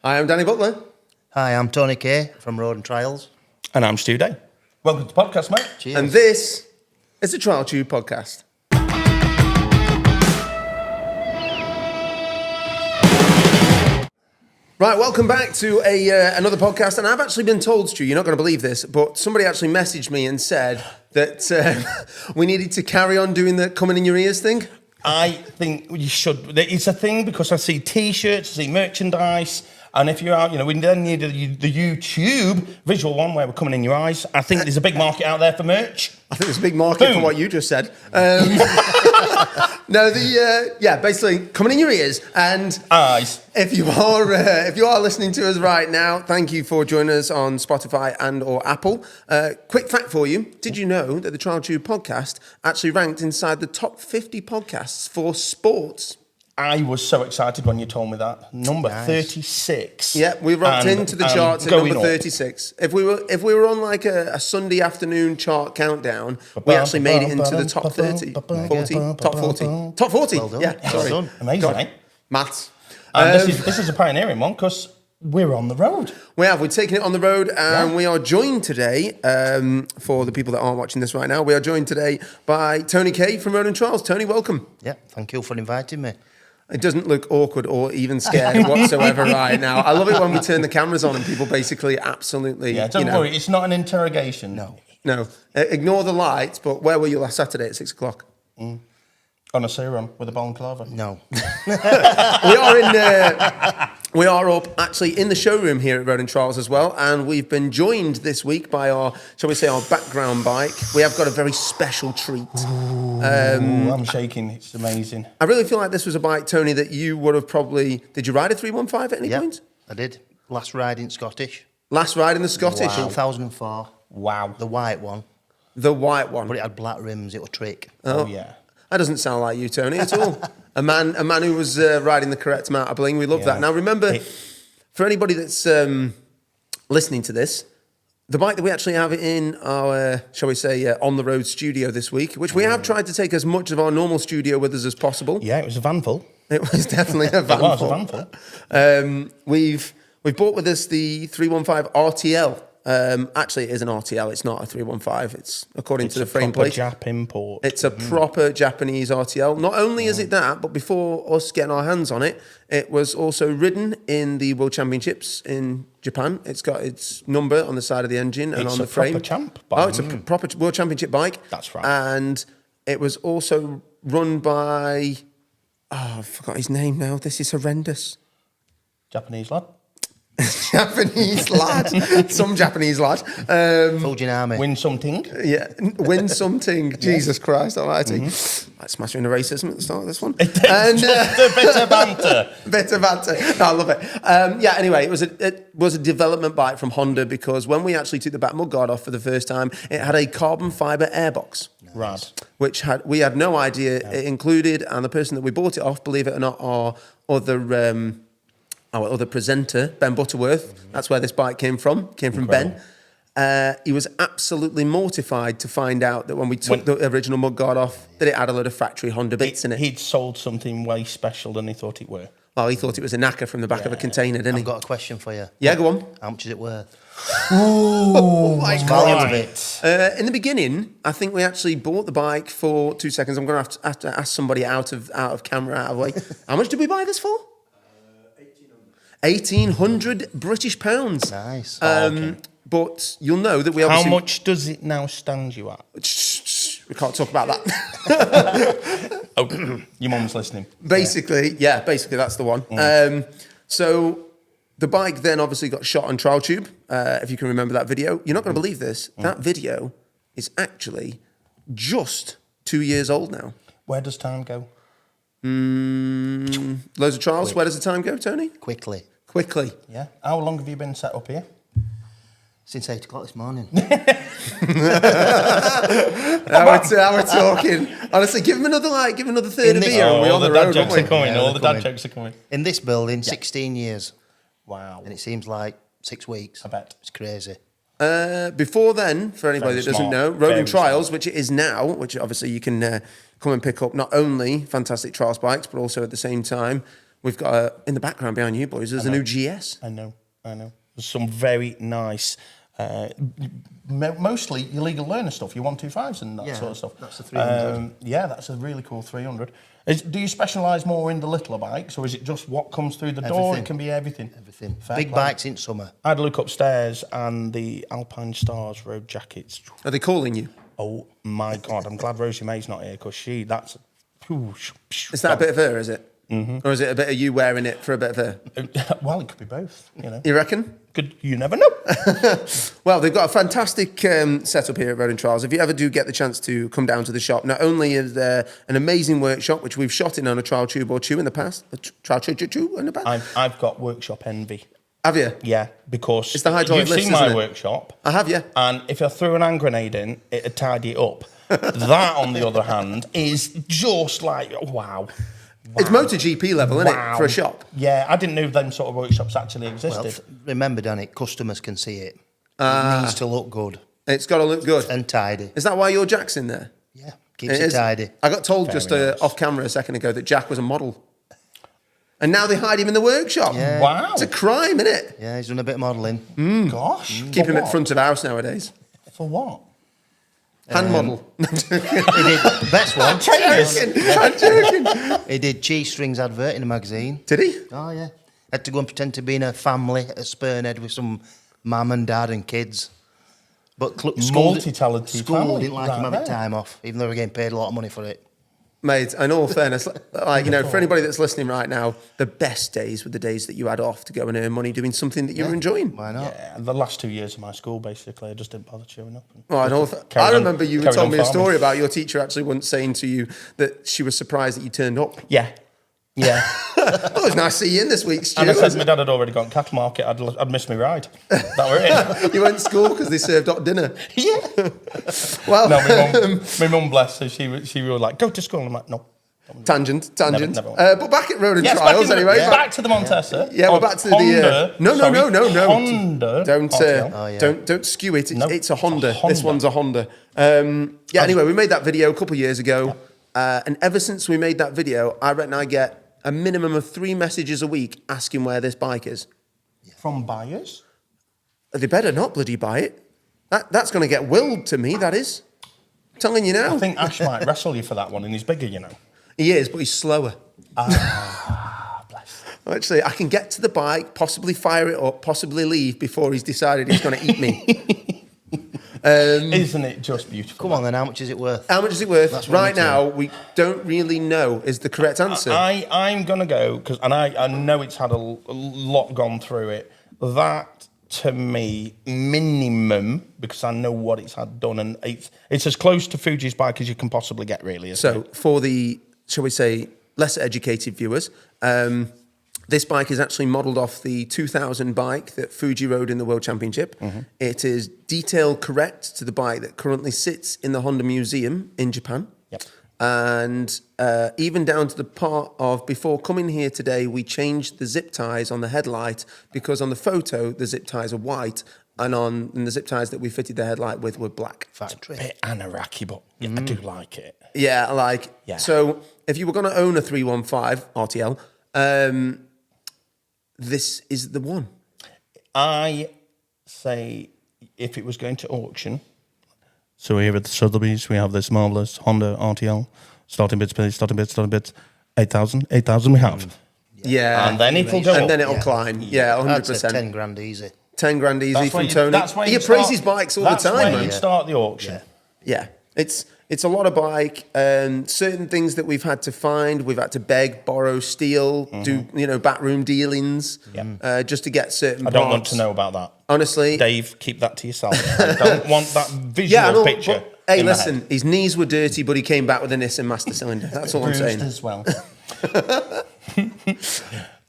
Hi, I'm Danny Butler. Hi, I'm Tony Kay from Road and Trials. And I'm Stu Day. Welcome to the podcast, mate. Cheers. And this is the Trialtube podcast. Right, welcome back to another podcast. And I've actually been told, Stu, you're not going to believe this, but somebody actually messaged me and said that we needed to carry on doing the coming in your ears thing. I think you should. It's a thing because I see T-shirts, I see merchandise, and if you're out, we then need the YouTube visual one where we're coming in your eyes. I think there's a big market out there for merch. I think there's a big market for what you just said. No, basically coming in your ears and eyes. If you are listening to us right now, thank you for joining us on Spotify and or Apple. Quick fact for you: did you know that the Trialtube podcast actually ranked inside the top 50 podcasts for sports? I was so excited when you told me that. Number 36. Yeah, we rocked into the charts at number 36. If we were on like a Sunday afternoon chart countdown, we actually made it into the top 30, 40, top 40. Top 40, well done. Yeah, sorry. Well done. Amazing, eh? Maths. This is a pioneering one because we're on the road. We're taking it on the road, and we are joined today, for the people that aren't watching this right now, we are joined today by Tony Kay from Road and Trials. Tony, welcome. Yeah, thank you for inviting me. It doesn't look awkward or even scared whatsoever right now. I love it when we turn the cameras on and people basically absolutely... Yeah, don't worry, it's not an interrogation. No. Ignore the lights, but where were you last Saturday at 6 o'clock? On a serum with a balaclava. No. We are up actually in the showroom here at Road and Trials as well, and we've been joined this week by our background bike. We have got a very special treat. I'm shaking. It's amazing. I really feel like this was a bike, Tony, that you would have probably... Did you ride a 315 at any point? I did. Last ride in Scottish. Last ride in the Scottish? Wow. 2004. Wow. The white one. The white one. But it had black rims. It was trick. Oh yeah. That doesn't sound like you, Tony, at all. A man who was riding the correct amount of bling. We love that. Now, remember, for anybody that's listening to this, the bike that we actually have in our, on-the-road studio this week, which we have tried to take as much of our normal studio with us as possible. Yeah, it was a vanful. It was definitely a vanful. It was a vanful. We've brought with us the 315 RTL. Actually, it is an RTL. It's not a 315. It's according to the frame plate. It's a proper Jap import. It's a proper Japanese RTL. Not only is it that, but before us getting our hands on it, it was also ridden in the World Championships in Japan. It's got its number on the side of the engine and on the frame. It's a proper champ bike. Oh, it's a proper World Championship bike. That's right. And it was also run by... Oh, I forgot his name now. This is horrendous. Japanese lad. Japanese lad. Some Japanese lad. Fujinami. Win something. Yeah, win something. Jesus Christ Almighty. Let's smash in the racism at the start of this one. And better banter. Better banter. No, I love it. Anyway, it was a development bike from Honda because when we actually took the back mudguard off for the first time, it had a carbon fibre airbox. Rad. Which we had no idea it included, and the person that we bought it off, believe it or not, our other presenter, Ben Butterworth, that's where this bike came from Incredible. Ben. He was absolutely mortified to find out that when we took the original mudguard off, that it had a load of factory Honda bits in it. He'd sold something way special than he thought it were. Well, he thought it was a knacker from the back of a container, didn't he? I've got a question for you. Yeah, go on. How much is it worth? Oh my God. Right. In the beginning, I think we actually bought the bike for 2 seconds. I'm going to have to ask somebody out of camera, out of way. How much did we buy this for? 1,800 British pounds. Nice. But you'll know that we How obviously... much does it now stand you at? We can't talk about that. Oh, your mum's listening. Basically, that's the one. So the bike then obviously got shot on Trialtube, if you can remember that video. You're not going to believe this. That video is actually just 2 years old now. Where does time go? Loads of trials. Quick. Where does the time go, Tony? Quickly. Yeah. How long have you been set up here? Since 8 o'clock this morning. Now we're talking. Honestly, give him another third of beer and we're on the road, aren't we? All the dad jokes are coming. In this building, 16 years. Wow. And it seems like 6 weeks. I bet. It's crazy. Before then, for anybody Very that doesn't smart. know, Road Very and Trials, smart. which it is now, which obviously you can come and pick up not only fantastic trials bikes, but also at the same time, We've got in the background behind you boys. There's a new GS. I know. There's some very nice, mostly illegal learner stuff. Your 125s and that sort of stuff. That's a 300. That's a really cool 300. Do you specialise more in the littler bikes, or is it just what comes through the door? It can be everything. Everything. Fair Big play. bikes in summer. I had a look upstairs, and the Alpine Stars road jackets. Are they calling you? Oh my God! I'm glad Rosie May's not here because that's. Is that a bit of her? Is it? Mm-hmm. Or is it a bit of you wearing it for a bit of her? Well, it could be both. You reckon? You never know. Well, they've got a fantastic setup here at Road and Trials. If you ever do get the chance to come down to the shop, not only is there an amazing workshop, which we've shot in on a Trialtube or two in the past, I've got workshop envy. Have you? Yeah, because it's the hydraulic you've lift, seen my isn't it? workshop. I have, yeah. And if I threw an hand grenade in, it'd tidy it up. That, on the other hand, is just like, wow. It's MotoGP level, isn't it, for a shop? Yeah, I didn't know them sort of workshops actually existed. Well, remember, Danny, customers can see it. It needs to look good. It's got to look good. And tidy. Is that why your Jack's in there? Yeah, keeps it tidy. I got told Very just nice. off camera a second ago that Jack was a model. And now they hide him in the workshop. Yeah. Wow. It's a crime, isn't it? Yeah, he's done a bit of modelling. Gosh. Keep For him at what? front of house nowadays. For what? Hand model. He did best one. I'm joking. He did cheese strings advert in a magazine. Did he? Oh, yeah. Had to go and pretend to be in a family at Spurnhead with some mum and dad and kids. But Multi-talented school family, didn't like right him having there. time off, even though they were getting paid a lot of money for it. Mate, in all fairness, like, for anybody that's listening right now, the best days were the days that you had off to go and earn money doing something that you were enjoying. Why not? Yeah, the last 2 years of my school, basically, I just didn't bother showing up. I remember you carried told on me a farming. story about your teacher actually once saying to you that she was surprised that you turned up. Yeah. Oh, it was nice to see you in this week, Stu. And I said my dad had already gone cattle market, I'd missed my ride. That were it. You went to school because they served hot dinner. Yeah. Well, No, my mum, bless her, she was like, go to school. And I'm like, no. tangent. Never went. But back at Road and Yes, Trials anyway. Back to the Montesa. Yeah, we're back to Honda, the... No. Honda. Don't skew it. No, It's a Honda. Honda. This one's a Honda. Anyway, we made that video a couple of years ago. And ever since we made that video, I reckon I get a minimum of 3 messages a week asking where this bike is. From buyers? They better not bloody buy it. That's going to get willed to me, that is. I'm telling you now. I think Ash might wrestle you for that one, and he's bigger, you know. He is, but he's slower. Bless. Actually, I can get to the bike, possibly fire it up, possibly leave before he's decided he's going to eat me. Isn't it just beautiful? Come on then, how much is it worth? How much is it worth? That's what Right I'm now, we don't really know is the correct answer. I'm going to go, because I know it's had a lot gone through it. That, to me, minimum, because I know what it's had done, and it's as close to Fuji's bike as you can possibly get, really, isn't it? For the, shall we say, less educated viewers, this bike is actually modelled off the 2000 bike that Fuji rode in the World Championship. Mm-hmm. It is detail correct to the bike that currently sits in the Honda Museum in Japan. Yep. And even down to the part of, before coming here today, we changed the zip ties on the headlight because on the photo, the zip ties are white, and and the zip ties that we fitted the headlight with were black. Factory. It's a bit Anaraki, but yeah, I do like it. Yeah, Yeah. So if you were going to own a 315 RTL, this is the one. I say if it was going to auction. So here at the Sotheby's, we have this marvellous Honda RTL. Starting bids, 8,000 we have. Yeah. And then it'll go And up. then it'll climb. Yeah, I'd say 100%. 10 grand easy. 10 grand easy That's from where you- Tony. that's where He you appraises start- bikes all the That's time, where man. you start the auction. Yeah. It's a lot of bike. Certain things that we've had to find, we've had to beg, borrow, steal, do backroom dealings, just to get certain. I don't want parts. to know about that. Honestly, Dave, keep that to yourself. I don't want that visual I know, picture. but, hey, in my listen, head. his knees were dirty, but he came back with a Nissan Master Cylinder. That's all I'm Bruised saying. as well.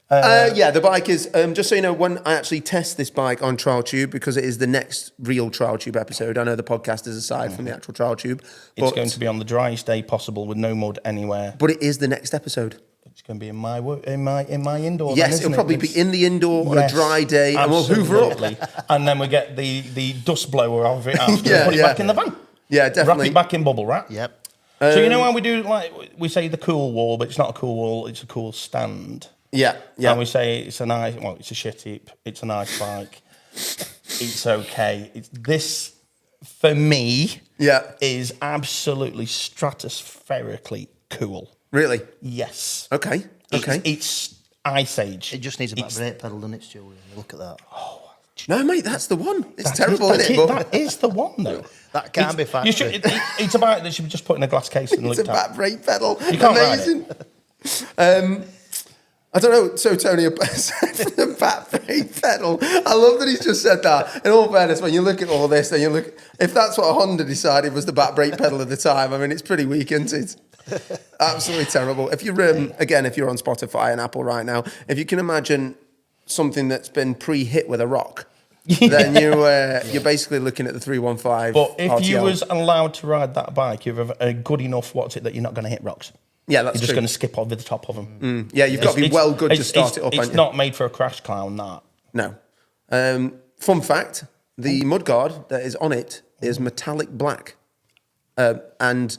The bike is, just so you know, when I actually test this bike on Trialtube, because it is the next real Trialtube episode. I know the podcast is aside from the actual Trialtube. It's going to be on the driest day possible with no mud anywhere. But it is the next episode. It's going to be in my indoor. Yes, then, it'll probably be in the indoor on a dry day, and we'll hoover up. absolutely. And then we get the dust blower of it after, Yeah, put it yeah. back in the van. Yeah, definitely. Wrap it back in bubble wrap. Yep. So you know how we do, like, we say the cool wall, but it's not a cool wall, it's a cool stand. Yeah, yeah. And we say it's a nice, well, it's a shit heap. It's a nice bike. It's okay. This, for me, is absolutely stratospherically cool. Really? Yes. Okay. It's Ice Age. It just needs a back brake pedal, doesn't it, Stu? Look at that. No, mate, that's the one. It's terrible, isn't it? That is the one, though. That can't be factory. It's a bike that should be just put in a glass case and It's looked a at. back brake pedal. You can't ride Amazing. I don't know. So, Tony, the back brake pedal. I love that he's just said that. In all fairness, when you look at all this, and you look, if that's what Honda decided was the back brake pedal at the time, I mean, it's pretty weak, isn't it? Absolutely terrible. If you're, again, if you're on Spotify and Apple right now, if you can imagine something that's been pre-hit with a rock, then you're basically looking at the 315. But if RTL. you was allowed to ride that bike, you have a good enough, that you're not going to hit rocks. Yeah, that's You're just true. going to skip over the top of them. Yeah, you've got to be well good to start it up. It's not made for a crash clown, that. No. Fun fact, the mudguard that is on it is metallic black. And...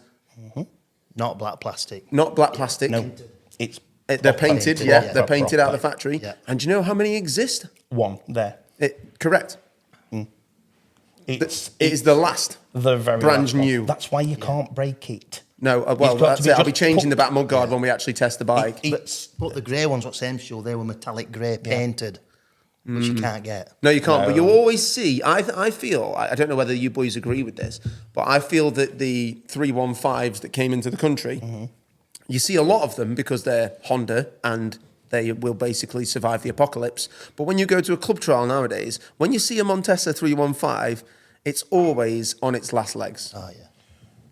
Not black plastic. Not black plastic. No, They're painted, they're painted out of the factory. Yeah. And do you know how many exist? One, there. Correct. It is the last. The very brand last one. new. That's why you can't break it. No, well, You've got that's to it. I'll be just changing put- the back mudguard when we actually test the bike. But the grey ones, what same Stu, they were metallic grey painted, which you can't get. No, you can't. No. But you always see. I feel. I don't know whether you boys agree with this, but I feel that the 315s that came into the country, you see a lot of them because they're Honda and they will basically survive the apocalypse. But when you go to a club trial nowadays, when you see a Montesa 315, it's always on its last legs. Oh, yeah.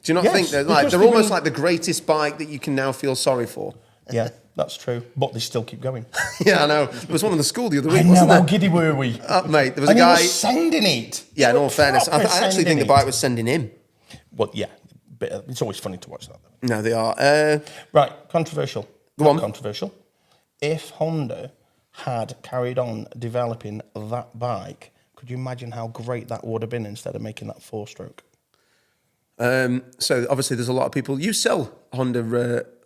Do you not Yes, think that because they're they've almost been- like the greatest bike that you can now feel sorry for? Yeah, that's true. But they still keep going. Yeah, I know. There was one in the school the other I week, know, wasn't how there? giddy were we? Mate, there was a And he guy... was sending it. Yeah, in He all was fairness, I proper actually think the sending bike it. was sending him. Well, yeah. It's always funny to watch that, though. No, they are. Right, controversial. Go Not on. controversial. If Honda had carried on developing that bike, could you imagine how great that would have been instead of making that four-stroke? So obviously, there's a lot of people. You sell Honda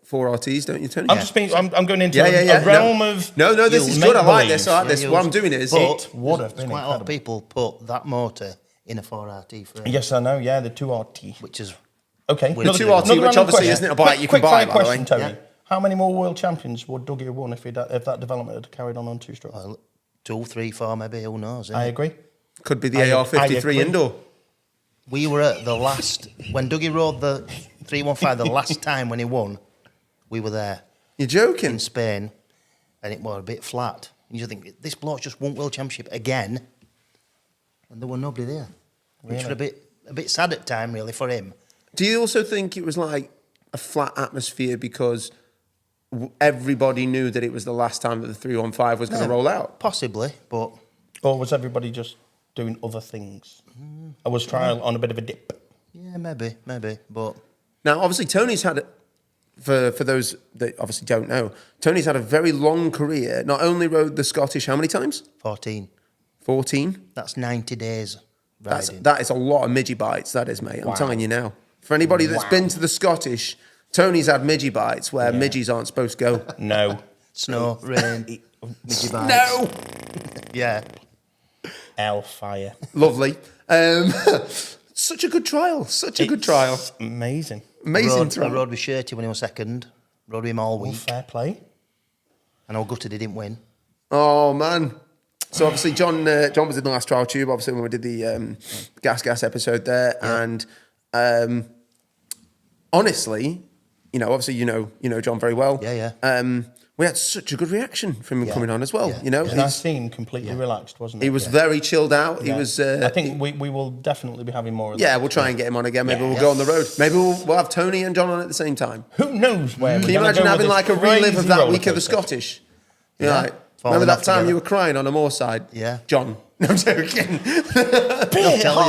4RTs, don't you, Tony? I'm just being. I'm going into Yeah. a realm of. No, this is good. I like this. I like this. Yeah, What I'm doing is. But would have been quite a lot of incredible. people put that motor in a 4RT frame, Yes, I know. Yeah, the 2RT. which is Okay. With the 2RT, another which random obviously question. isn't a bike you can Quick buy, fire by the way. question, Tony. Yeah. How many more world champions would Dougie have won if that development had carried on two-stroke? 2, 3, 4 maybe, who knows? I innit? agree. Could be the I AR53 agree. indoor. We were at the last, when Dougie rode the 315 the last time when he won, we were there You're joking. in Spain, and it was a bit flat. And you think, this bloke just won World Championship again, and there was nobody there. Which was a bit sad at time, really, for him. Do you also think it was like a flat atmosphere because everybody knew that it was the last time that the 315 was going to roll out? Possibly, but Or was everybody just doing other things? I was trial on a bit of a dip. yeah, maybe, but Now, obviously, Tony's had, for those that obviously don't know, Tony's had a very long career. Not only rode the Scottish, how many times? 14. 14. That's 90 days riding. That is a lot of midgie bites, that is, mate. I'm telling you now. For anybody that's been to the Scottish, Tony's had midgie bites where midgies aren't supposed to go. No. Snow, rain, midgie bikes. No! Yeah. Hellfire. Lovely. Such a good trial. Such a good trial. Amazing. Amazing I trial. rode with Shirty when he was second. Rode with him all Well, week. fair play. And I was gutted he didn't win. Oh, man. So obviously John was in the last Trialtube, obviously when we did the gas episode there, and honestly, obviously you know John very well. Yeah. We had such a good reaction from him coming on as well. Yeah. And I seemed completely relaxed, wasn't it? He was very chilled out. He Yeah. was. I think we will definitely be having more of that. Yeah, we'll try and get him on again. Maybe Yeah. we'll go on the road. Maybe we'll have Tony and John on at the same time. Who knows where Can you imagine having like a relive of that week of the Scottish? Yeah. Like, Falling remember that off time together. you were crying on a moorside? Yeah. John. No, I'm joking. I'll tell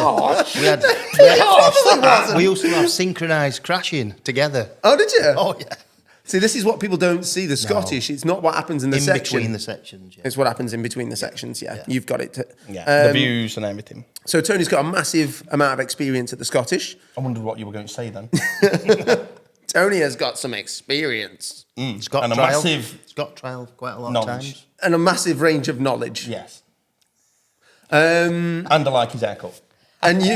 you. We used to have synchronised crashing together. Oh, did you? Oh, yeah. See, this is what people don't see. The Scottish, it's not what happens in the In section. between the sections, yeah. It's what happens in between the sections, yeah. You've got it. Yeah, the views and everything. So Tony's got a massive amount of experience at the Scottish. I wondered what you were going to say then. Tony has got some experience It's got And a trial. massive It's got trial quite a lot knowledge. of times. and a massive range of knowledge. Yes. Um, And I like his haircut. and you,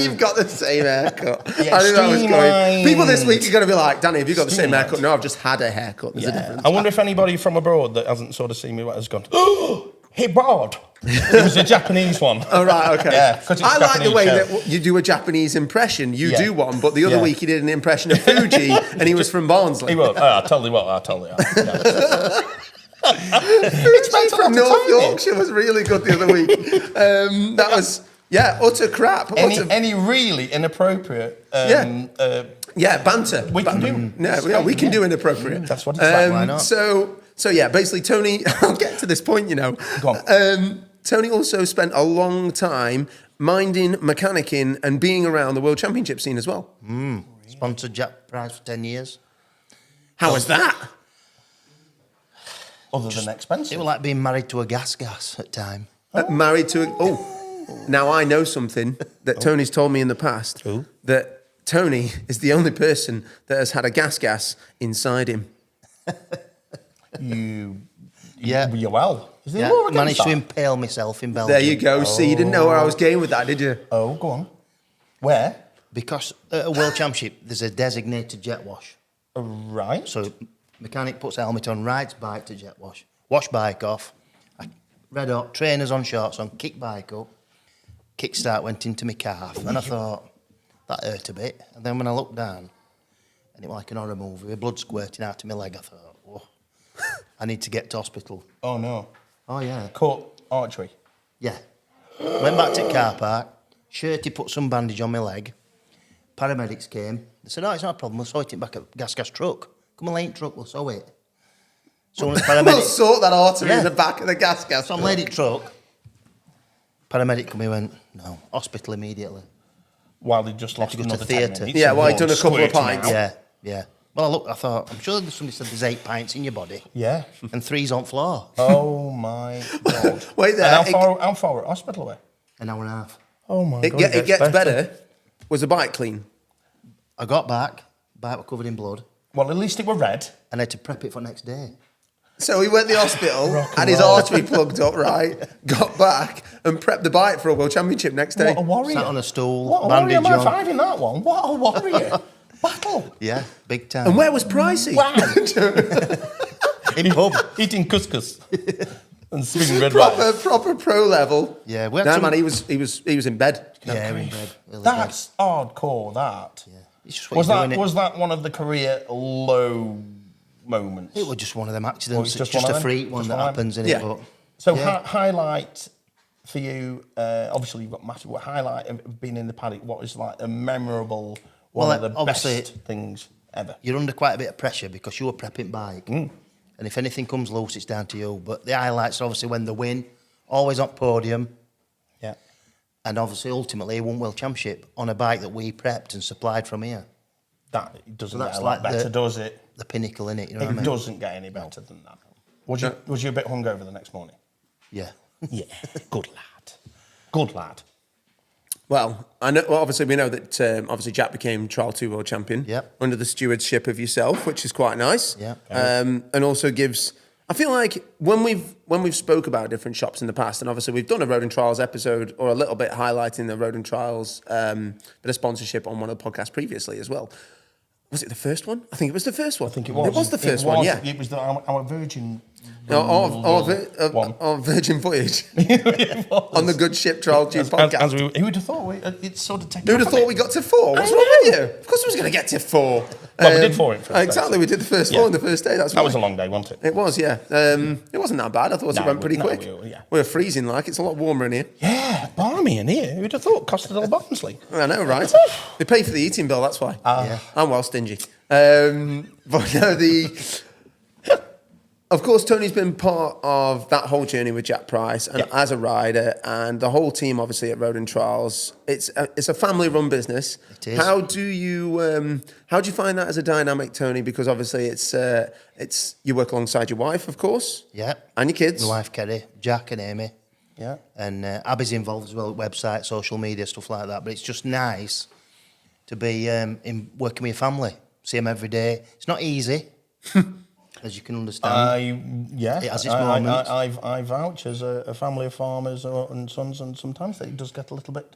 you've got the same haircut. Yeah, I knew that was going. streamlined. People this week are going to be like, Danny, have you got the same Streamlined. haircut? No, I've just had a haircut. There's a difference. I wonder if anybody from abroad that hasn't sort of seen me has gone, oh, hey, Bod. It was a Japanese one. Oh, right, okay. Yeah, 'cause it's I like the Japanese way show. that you do a Japanese impression. You Yeah. do one, but the other Yeah. week he did an impression of Fuji, and he was from Barnsley. He will. I'll tell you what. Yeah. Fuji from lot of North time, Yorkshire was really good the other week. That was, utter crap. Any really inappropriate Banter. We can do. No, we can do inappropriate. That's what it's like. Why not? So yeah, basically, Tony, I'll get to this point, Go on. Tony also spent a long time minding, mechanicking, and being around the World Championship scene as well. Sponsored Jack Price for 10 years. How was that? Other than expensive. It was like being married to a gas at time. Married to now I know something that Tony's told me in the past. Who? That Tony is the only person that has had a gas inside him. You're well. Is there Yeah, more against managed to that? impale myself in Belgium. There you go. See, you didn't know where I was going with that, did you? Oh, go on. Where? Because at a World Championship, there's a designated jet wash. Right. So mechanic puts helmet on, rides bike to jet wash bike off, red hot, trainers on, shorts on, kick bike up, kickstart went into my calf, and I thought, that hurt a bit. And then when I looked down, and it was like an horror movie, with blood squirting out of my leg, I thought, oh, I need to get to hospital. Oh, no. Oh, yeah. Cut artery. Yeah. Went back to the car park, Shirty put some bandage on my leg, paramedics came, they said, oh, it's not a problem, we'll sort it back at gas truck. Come on, late truck, we'll sew it. So when the We'll paramedic... sort that artery Yeah. in the back of the gas. So I'm laid it truck. Paramedic come in and went, no, hospital immediately. While they just lost to go to another theatre. 10 minutes. Yeah, of well, he'd blood done a couple of squirting pints. out. Yeah. Well, I thought, I'm sure somebody said there's 8 pints in your body Yeah. and 3's on floor. Oh, my God. Wait there. And how far at hospital away? An hour and a half. Oh, my It, God. it gets better. Was the bike clean? I got back, bike was covered in blood, Well, at least it were red. and I had to prep it for next day. So he went to the hospital, Rock and had his roll. artery plugged up, right? Got back and prepped the bike for a World Championship next day. What a warrior. Sat on a stool, What a warrior. bandage Am I on. five in that one? What a warrior. Battle. Yeah, big time. And where was Pricey? Wow. in pub. Eating couscous. And swinging red Proper, rice. proper pro level. Yeah, we had No, some- man, he was in bed. Yeah, in bed. Really That's hardcore, that. bad. Yeah. It's just what you're doing, Was that one of the career low moments? It was just one of them accidents. just It's just one a of them? freak one Just that one of them? happens in Yeah. it. But So yeah. highlight for you, obviously you've got massive, what highlight of being in the paddock, what is like a memorable, one Well, of the obviously- best things ever? You're under quite a bit of pressure because you're a prepping bike. And if anything comes loose, it's down to you. But the highlights are obviously when they win, always on podium, Yeah. and obviously ultimately won World Championship on a bike that we prepped and supplied from here. That it doesn't So get that's a lot like better, the- does it? The pinnacle in it, you know It what I mean? doesn't get any better than that. Was you a bit hungover the next morning? Yeah. Yeah, good lad. Good lad. Well, I know. Well, obviously, we know that obviously Jack became Trialtube World Champion Yep. under the stewardship of yourself, which is quite nice. Yeah. And also gives. I feel like when we've spoke about different shops in the past, and obviously we've done a Road and Trials episode or a little bit highlighting the Road and Trials bit of sponsorship on one of the podcasts previously as well. Was it the first one? I think it was the first one. I think it was. It was the first one. Yeah. It was our Virgin. Of Virgin Voyage on the Good Ship Trialtube podcast. Who would have thought? It's sort of taken. Who would have thought we got to 4? What's wrong with you? Of course, we was going to get to 4. Well, we did 4 in first day. Exactly, we did the first 4 on the first day. That's That was a why. long day, wasn't it? It was, yeah. It wasn't that bad. I thought it went pretty quick. Yeah. We were freezing like. It's a lot warmer in here. Yeah, balmy in here. Who'd have thought? Costed all Barnsley. I know, right? They pay for the eating bill. That's why. Yeah. I'm well stingy. But no, of course, Tony's been part of that whole journey with Jack Price and as a rider, and the whole team, obviously at Road and Trials. It's a family-run business. It is. How do you find that as a dynamic, Tony? Because obviously, it's you work alongside your wife, of course, Yeah. and your kids. My wife, Kerry, Jack and Amy. Yeah. And Abby's involved as well, website, social media, stuff like that. But it's just nice to be in working with your family. see them every day. It's not easy, as you can understand. It has its moments. I vouch as a family of farmers and sons, and sometimes it does get a little bit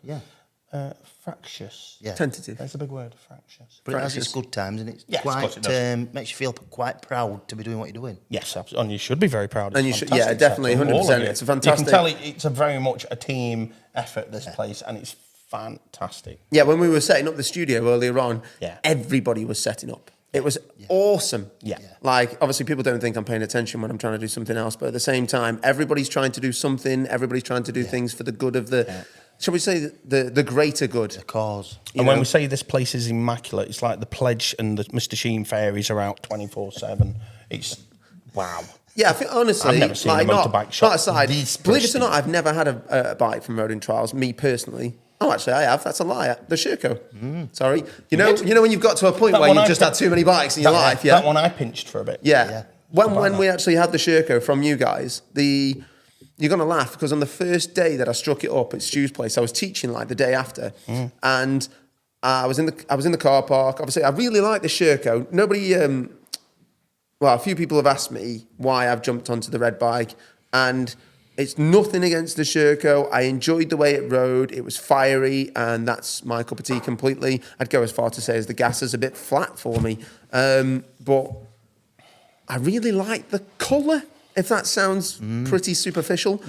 fractious. Yeah. Tentative. That's a big word, fractious. But it has its good times, and it's Yes, of course it does. makes you feel quite proud to be doing what you're doing. Yes, absolutely. And you should be very proud. And you should, yeah, definitely, 100%. It's a fantastic. You can tell it's a very much a team effort, this place, and it's fantastic. Yeah, when we were setting up the studio earlier on, Yeah. everybody was setting up. It was awesome. Yeah. Like, obviously, people don't think I'm paying attention when I'm trying to do something else, but at the same time, everybody's trying to do something. Everybody's trying to do things for the good of the, shall we say, the greater good. The cause. And when we say this place is immaculate, it's like the Pledge and the Mr. Sheen fairies are out 24/7. It's wow. Yeah, I think, honestly, I've never seen a motorbike shop not aside, this believe it or pristine. not, I've never had a bike from Road and Trials, me personally. Oh, actually, I have. That's a lie. The Sherco. Sorry. You know when you've got to a point That where one you've I just pin- had too many bikes in your life, yeah? That one I pinched for a bit. Yeah. When we actually had the Sherco from you guys, you're going to laugh because on the first day that I struck it up at Stu's place, I was teaching like the day after, and I was in the car park. Obviously, I really like the Sherco. Nobody, well, a few people have asked me why I've jumped onto the red bike, and it's nothing against the Sherco. I enjoyed the way it rode. It was fiery, and that's my cup of tea completely. I'd go as far to say as the gas is a bit flat for me, but I really like the colour. If that sounds pretty superficial,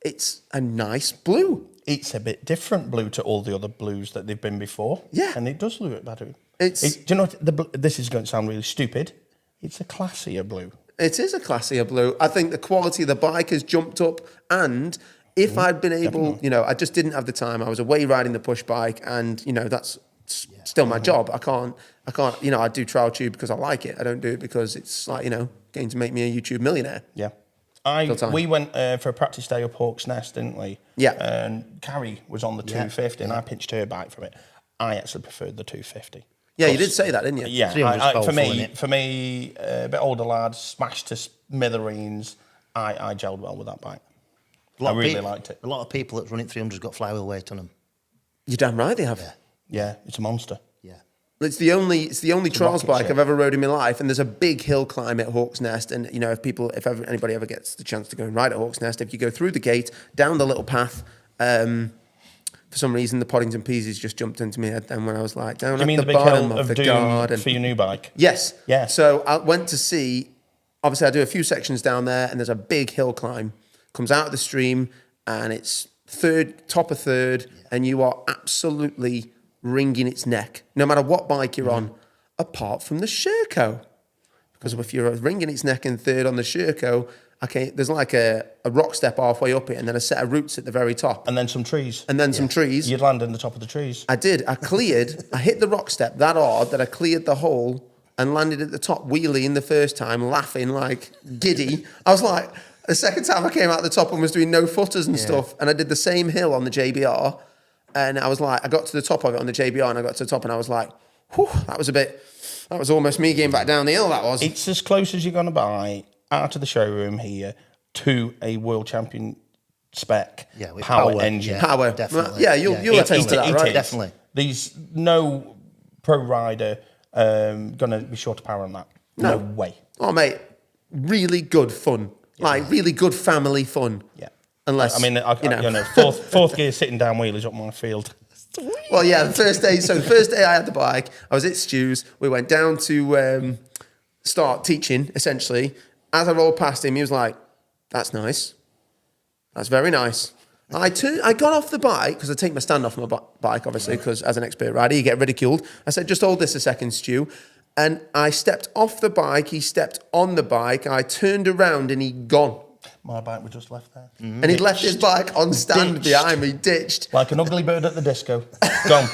it's a nice blue. It's a bit different blue to all the other blues that they've been before. Yeah. And it does look better. Do you know what? This is going to sound really stupid. It's a classier blue. It is a classier blue. I think the quality of the bike has jumped up, and if I'd been able, I just didn't have the time. I was away riding the push bike, and that's still my job. I can't. I do Trialtube because I like it. I don't do it because it's like going to make me a YouTube millionaire. Yeah. We went for a practice day up Hawk's Nest, didn't we? Yeah. And Carrie was on the 250, and I pinched her bike from it. I actually preferred the 250. Yeah, you did say that, didn't you? Yeah, 300's powerful, innit? for me, a bit older lad, smashed to smithereens. I gelled well with that bike. I really liked it. A lot of people that run it 300's got flywheel weight on them. You're damn right they have. Yeah, it's a monster. Yeah. It's the only trials rocket bike ship. I've ever rode in my life, and there's a big hill climb at Hawk's Nest. And if anybody ever gets the chance to go and ride at Hawk's Nest, if you go through the gate down the little path, for some reason the Poddington Peasies just jumped into my head. Then when I was like down at the big bottom hill of the doom garden for your new bike? Yes. Yeah. So I went to see. Obviously, I do a few sections down there, and there's a big hill climb. Comes out of the stream, and it's top of third, and you are absolutely wringing its neck, no matter what bike you're on, apart from the Sherco. Because if you're wringing its neck in third on the Sherco, okay, there's like a rock step halfway up it, and then a set of roots at the very top. And then some trees. And then some trees. You'd land in the top of the trees. I did. I hit the rock step that hard that I cleared the hole and landed at the top wheelie the first time, laughing like giddy. I was like, the second time I came out the top and was doing no footers and stuff, and I did the same hill on the JBR, and I was like, I got to the top of it on the JBR, and I got to the top, and I was like, whew, that was almost me getting back down the hill, that was. It's as close as you're going to buy out of the showroom here to a world champion spec with power engine. Yeah, Power. definitely. Yeah, you'll attest to that, right? Definitely. There's no pro rider going to be short of power on that. No way. Oh, mate, really good fun. Like, really good family fun. Yeah. Unless, fourth gear sitting down wheel is up my field. Well, yeah, the first day I had the bike, I was at Stu's. We went down to start teaching, essentially. As I rolled past him, he was like, that's nice. That's very nice. I got off the bike, because I take my stand off my bike, obviously, because as an expert rider, you get ridiculed. I said, just hold this a second, Stu. And I stepped off the bike, he stepped on the bike, I turned around and he'd gone. My bike was just left there. And he'd left his bike on stand behind me, ditched. Like an ugly bird at the disco. Gone.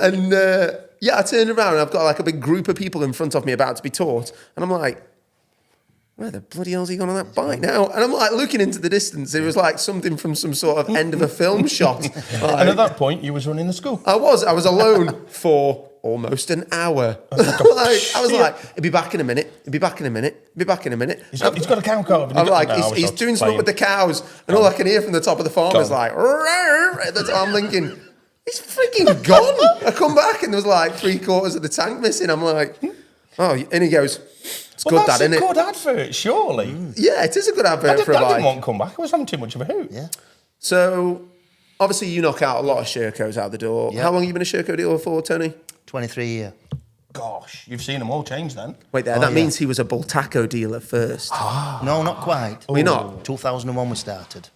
And I turned around and I've got like a big group of people in front of me about to be taught. And I'm like, where the bloody hell's he gone on that bike now? And I'm like looking into the distance. It was like something from some sort of end of a film shot. Like, And at that point, you was running the school. I was alone for almost an hour. I was like, he'll be back in a minute. He'll be back in a minute. He'll be back in a minute. He's got a cow calf. I'm like, he's doing something with the cows. And all I can hear from the top of the farm is like, I'm thinking, He's freaking gone. I come back and there was like 3/4 of the tank missing. I'm like, oh, and he goes, it's good, that, isn't it? That's a good advert, surely. Yeah, it is a good advert for a I bike. didn't want to come back. I was having too much of a hoot. Yeah. So, obviously, you knock out a lot of Shercos out the door. Yeah. How long have you been a Sherco dealer for, Tony? 23 years. Gosh, you've seen them all change then. Wait there, that means he was a Bultaco dealer first. No, not quite. We're not? 2001 we started.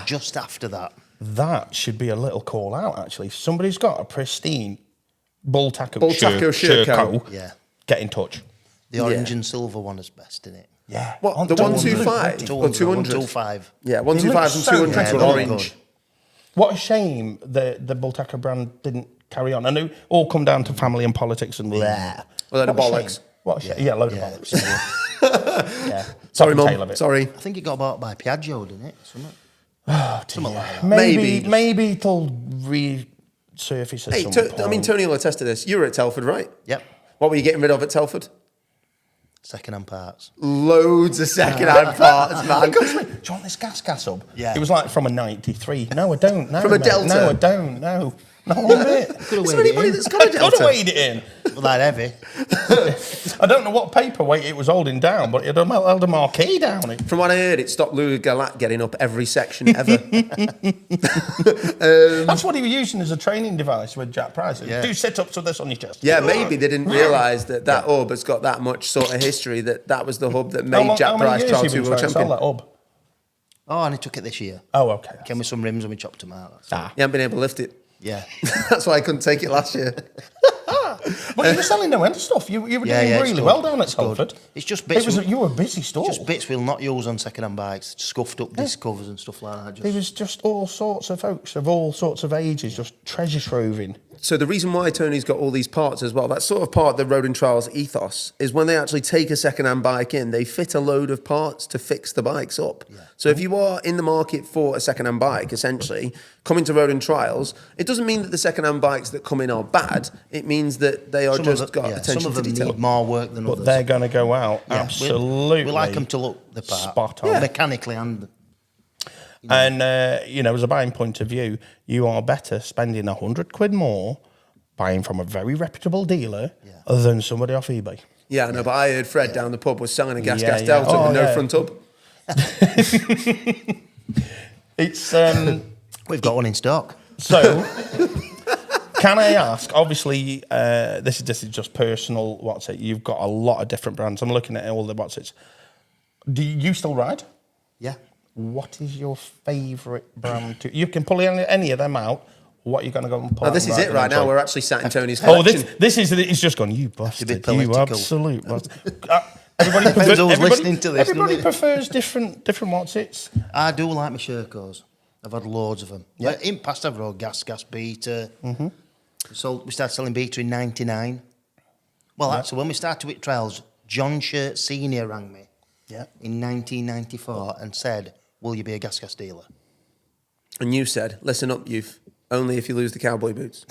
Just after that. That should be a little call out, actually. If somebody's got a pristine Bultaco Sherco. Yeah. Get in touch. The orange and silver one is best, isn't it? Yeah. What, the 125 or 200? 125. Yeah, 125s and 200s Yeah, were they're orange. good. What a shame the Bultaco brand didn't carry on. I know all come down to family and politics and blah. Well, they're the What a bollocks. shame. What a shame. Yeah, load of bollocks. Yeah. Sorry, Top and tail Mum. of it. Sorry. I think it got bought by Piaggio, didn't it? Something like that. Maybe it'll resurface at Hey, some point. Tony will attest to this. You were at Telford, right? Yep. What were you getting rid of at Telford? Second-hand parts. Loads of second-hand parts, man. Do you want this gas up? Yeah. It was like from a 93. No, I don't. No, From a mate. Delta? No, I don't. No. No, I want it. Could Is have there weighed it anybody in. that's got a I'd have Delta? weighed it in. Well, that heavy. I don't know what paperweight it was holding down, but it held a marquee down it. From what I heard, it stopped Louis Galat getting up every section ever. That's what he was using as a training device with Jack Price. Yeah. Do sit-ups with this on your chest. Yeah, maybe they didn't realise that hub has got that much sort of history, that was the hub that made Jack Price Trialtube world champion. That hub? Oh, and he took it this year. Oh, okay. Came with some rims and we chopped them out. You haven't been able to lift it. Yeah. That's why I couldn't take it last year. But you were selling no end of stuff. You were doing it's really good. well down at It's good. Salford. It's just bits. You were a busy store. Just bits we'll not use on second-hand bikes. Scuffed up disc covers and stuff like that. There was just all sorts of folks of all sorts of ages just treasure troving. So the reason why Tony's got all these parts as well, that's sort of part of the Road and Trials ethos, is when they actually take a second-hand bike in, they fit a load of parts to fix the bikes up. Yeah. So if you are in the market for a second-hand bike, essentially, coming to Road and Trials, it doesn't mean that the second-hand bikes that come in are bad. It means that they are got attention some of to them detail. need more work than others. But they're going to go out absolutely. We like them to look the part. Spot on. Mechanically and... And, as a buying point of view, you are better spending £100 more buying from a very reputable dealer than somebody off eBay. Yeah, I know, but I heard Fred down the pub was selling a gas Delta with no front hub. It's We've got one in stock. so. Can I ask? Obviously, this is just personal. What's it? You've got a lot of different brands. I'm looking at all the what's it. Do you still ride? Yeah. What is your favourite brand? You can pull any of them out. What are you going to go and pull? Oh, this is it right now. We're actually sat in Tony's Oh, collection. this is it. It's just gone. You bastard. You political. absolute bastard. Everybody Depends who's listening to this, Everybody doesn't it? prefers different what's it. I do like my Shercos. I've had loads of them. Yeah. In past, I've rode gas beta. Mm-hmm. So we started selling beta in '99. Well, actually, when we started with trials, John Shirt Senior rang me in 1994 and said, "Will you be a gas dealer?" And you said, listen up, youth. Only if you lose the cowboy boots.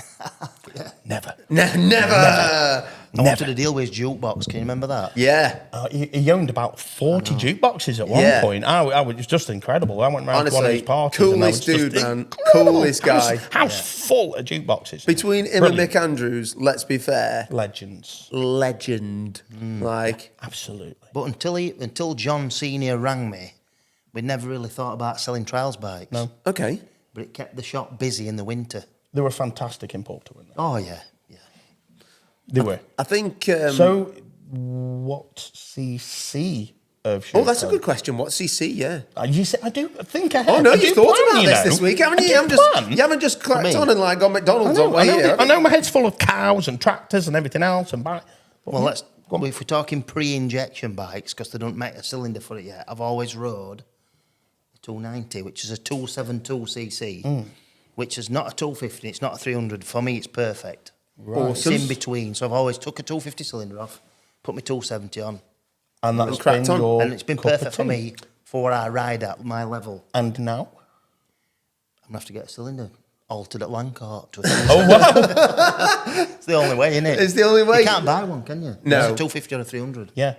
Never. Never. I wanted to deal with his jukebox. Can you remember that? Yeah. He owned about 40 jukeboxes at one point. I was just incredible. I went round to one of his Honestly, parties. and I was coolest just dude, man. incredible. Coolest guy. House full of jukeboxes. Between him Brilliant. and Mick Andrews, let's be fair, Legends. legend. Like, Absolutely. But until John Senior rang me, we never really thought about selling trials bikes. No. okay. But it kept the shop busy in the winter. They were a fantastic importer, weren't they? Oh, yeah. They were. I think... So, what CC of oh, that's a Sherco? good question. What CC? Yeah. You said, I do think ahead. Oh no, I you do thought plan, about this week, haven't you? You haven't just cracked me. on and like gone McDonald's on way here. I know my head's full of cows and tractors and everything else and bike. Well, if we're talking pre-injection bikes, because they don't make a cylinder for it yet, I've always rode a 290, which is a 272cc, which is not a 250, it's not a 300. For me, it's perfect. Right. It's in between. So I've always took a 250 cylinder off, put my 270 on, And that's cracked been on. your and it's been cup of perfect for tea. me for where I ride at my level. And now? I'm going to have to get a cylinder altered at Langcourt. Oh, wow. It's the only way, isn't it? It's the only way. You can't buy one, can you? No. It's a 250 or a 300. Yeah.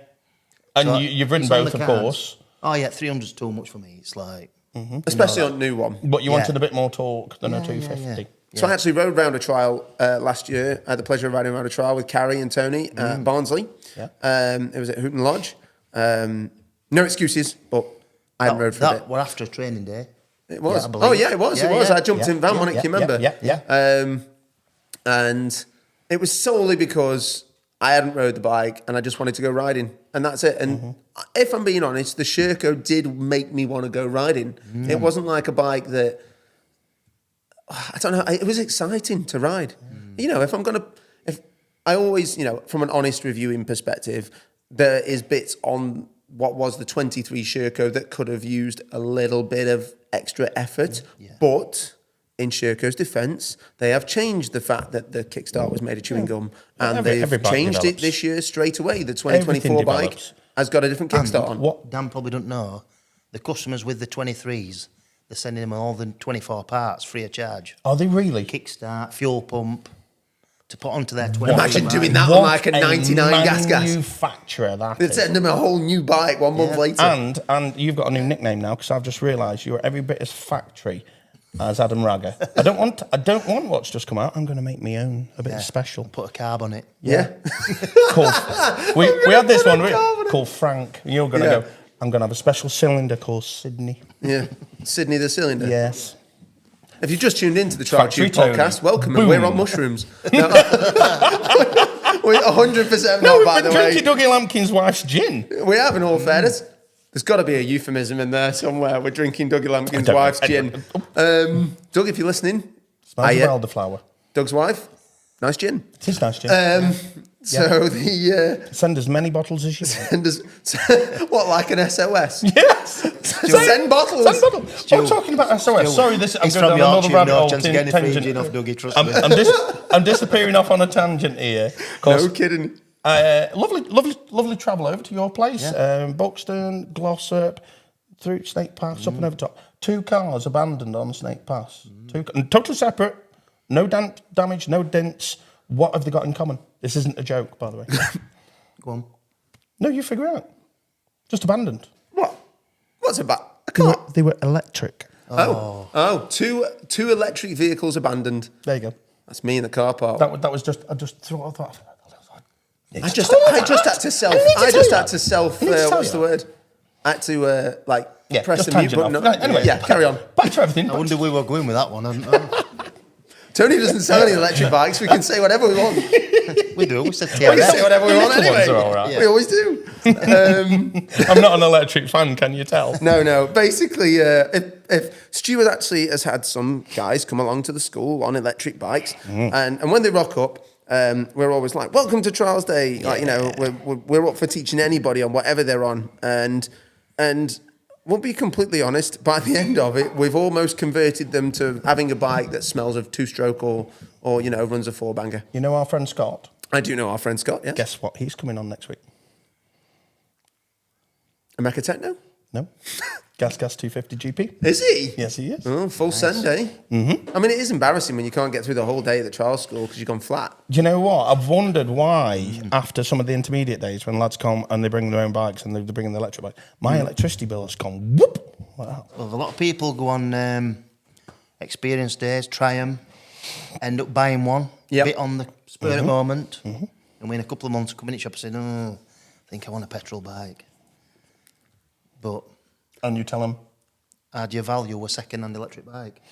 And So you've ridden it's on both, the of cards. course. Oh, yeah, 300's too much for me. It's like... Especially on new one. But you Yeah. wanted a bit more torque than a 250. So I actually rode round a trial last year. I had the pleasure of riding around a trial with Carrie and Tony at Barnsley. Yeah. It was at Hooton Lodge. No excuses, but I hadn't rode for a bit. That were after a training day. It was. Yeah, I believe. It was. Yeah, it was. yeah. I jumped in van, wasn't it? You remember? Yeah. And it was solely because I hadn't rode the bike and I just wanted to go riding. And that's it. And if I'm being honest, the Sherco did make me want to go riding. It wasn't like a bike that, I don't know, it was exciting to ride. You know, if I always, you know, from an honest reviewing perspective, there is bits on what was the 23 Sherco that could have used a little bit of extra effort. But in Sherco's defence, they have changed the fact that the kickstart was made of chewing gum, and they've changed it this year straight away. The 2024 bike has got a different kickstart on. What Dan probably don't know, the customers with the 23s, they're sending them all the 24 parts free of charge. Are they really? Kickstart, fuel pump, to put onto their 23. Imagine doing that on like a 99 gas. Manufacturer that They'd is. send them a whole new bike 1 month later. And you've got a new nickname now because I've just realised you're every bit as factory as Adam Ragger. I don't want what's just come out. I'm going to make my own a bit special. Put a carb on it. Yeah. we had this one called Frank. You're going to go, I'm going to have a special cylinder called Sydney. Yeah. Sydney the cylinder. Yes. If you've just tuned into the Trialtube podcast, welcome. Boom. And we're on mushrooms. No, we're 100% not, by the way. Drinking Dougie Lampkin's wife's gin. We have, in all fairness. There's got to be a euphemism in there somewhere. We're drinking Dougie Lampkin's wife's gin. Doug, if you're listening. Smells of elderflower. Doug's wife, nice gin. It is nice gin. So the... send as many bottles as you want. Send us... What, like an SOS? Yes. Send bottles. Send bottles. I'm talking about SOS. Sorry, I'm He's going from down another Yorkshire, rabbit no hole. chance of getting a free Tangent. gin off Dougie, trust me. I'm disappearing off on a tangent here. No kidding. Lovely travel over to your place. Buxton, Glossop, through Snake Pass, up and over top. 2 cars abandoned on Snake Pass. Totally separate. No damage, no dents. What have they got in common? This isn't a joke, by the way. Go on. No, you figure it out. Just abandoned. What? What's about? They were electric. Two electric vehicles abandoned. There you go. That's me in the car park. That was just. I just thought. I just had to self. What's the word? I had to press the mute button. Right, anyway, carry on. Back to everything. I wonder where we're going with that one. Tony doesn't sell any electric bikes. We can say whatever we want. We do. We said We can say TRS. whatever we want Little ones anyway. are all right. We always do. I'm not an electric fan, can you tell? No. Basically, if Stuart actually has had some guys come along to the school on electric bikes, and when they rock up, we're always like, "Welcome to Trials Day." Like, you know, we're up for teaching anybody on whatever they're on, and we'll be completely honest. By the end of it, we've almost converted them to having a bike that smells of 2-stroke or runs a 4-banger. You know our friend Scott? I do know our friend Scott. Yeah. Guess what? He's coming on next week. A Mecha Techno? No. Gas 250 GP. Is he? Yes, he is. Oh, full send, eh? Mm-hmm. I mean, it is embarrassing when you can't get through the whole day at the trial school because you've gone flat. Do you know what? I've wondered why, after some of the intermediate days, when lads come and they bring their own bikes and they bring in the electric bike, my electricity bill has gone whoop like that. Well, a lot of people go on experience days, try them, end up buying one, bit on the spur at the moment, and within a couple of months come in the shop and say, "No, I think I want a petrol bike." But And you tell them, how do you value a second-hand electric bike?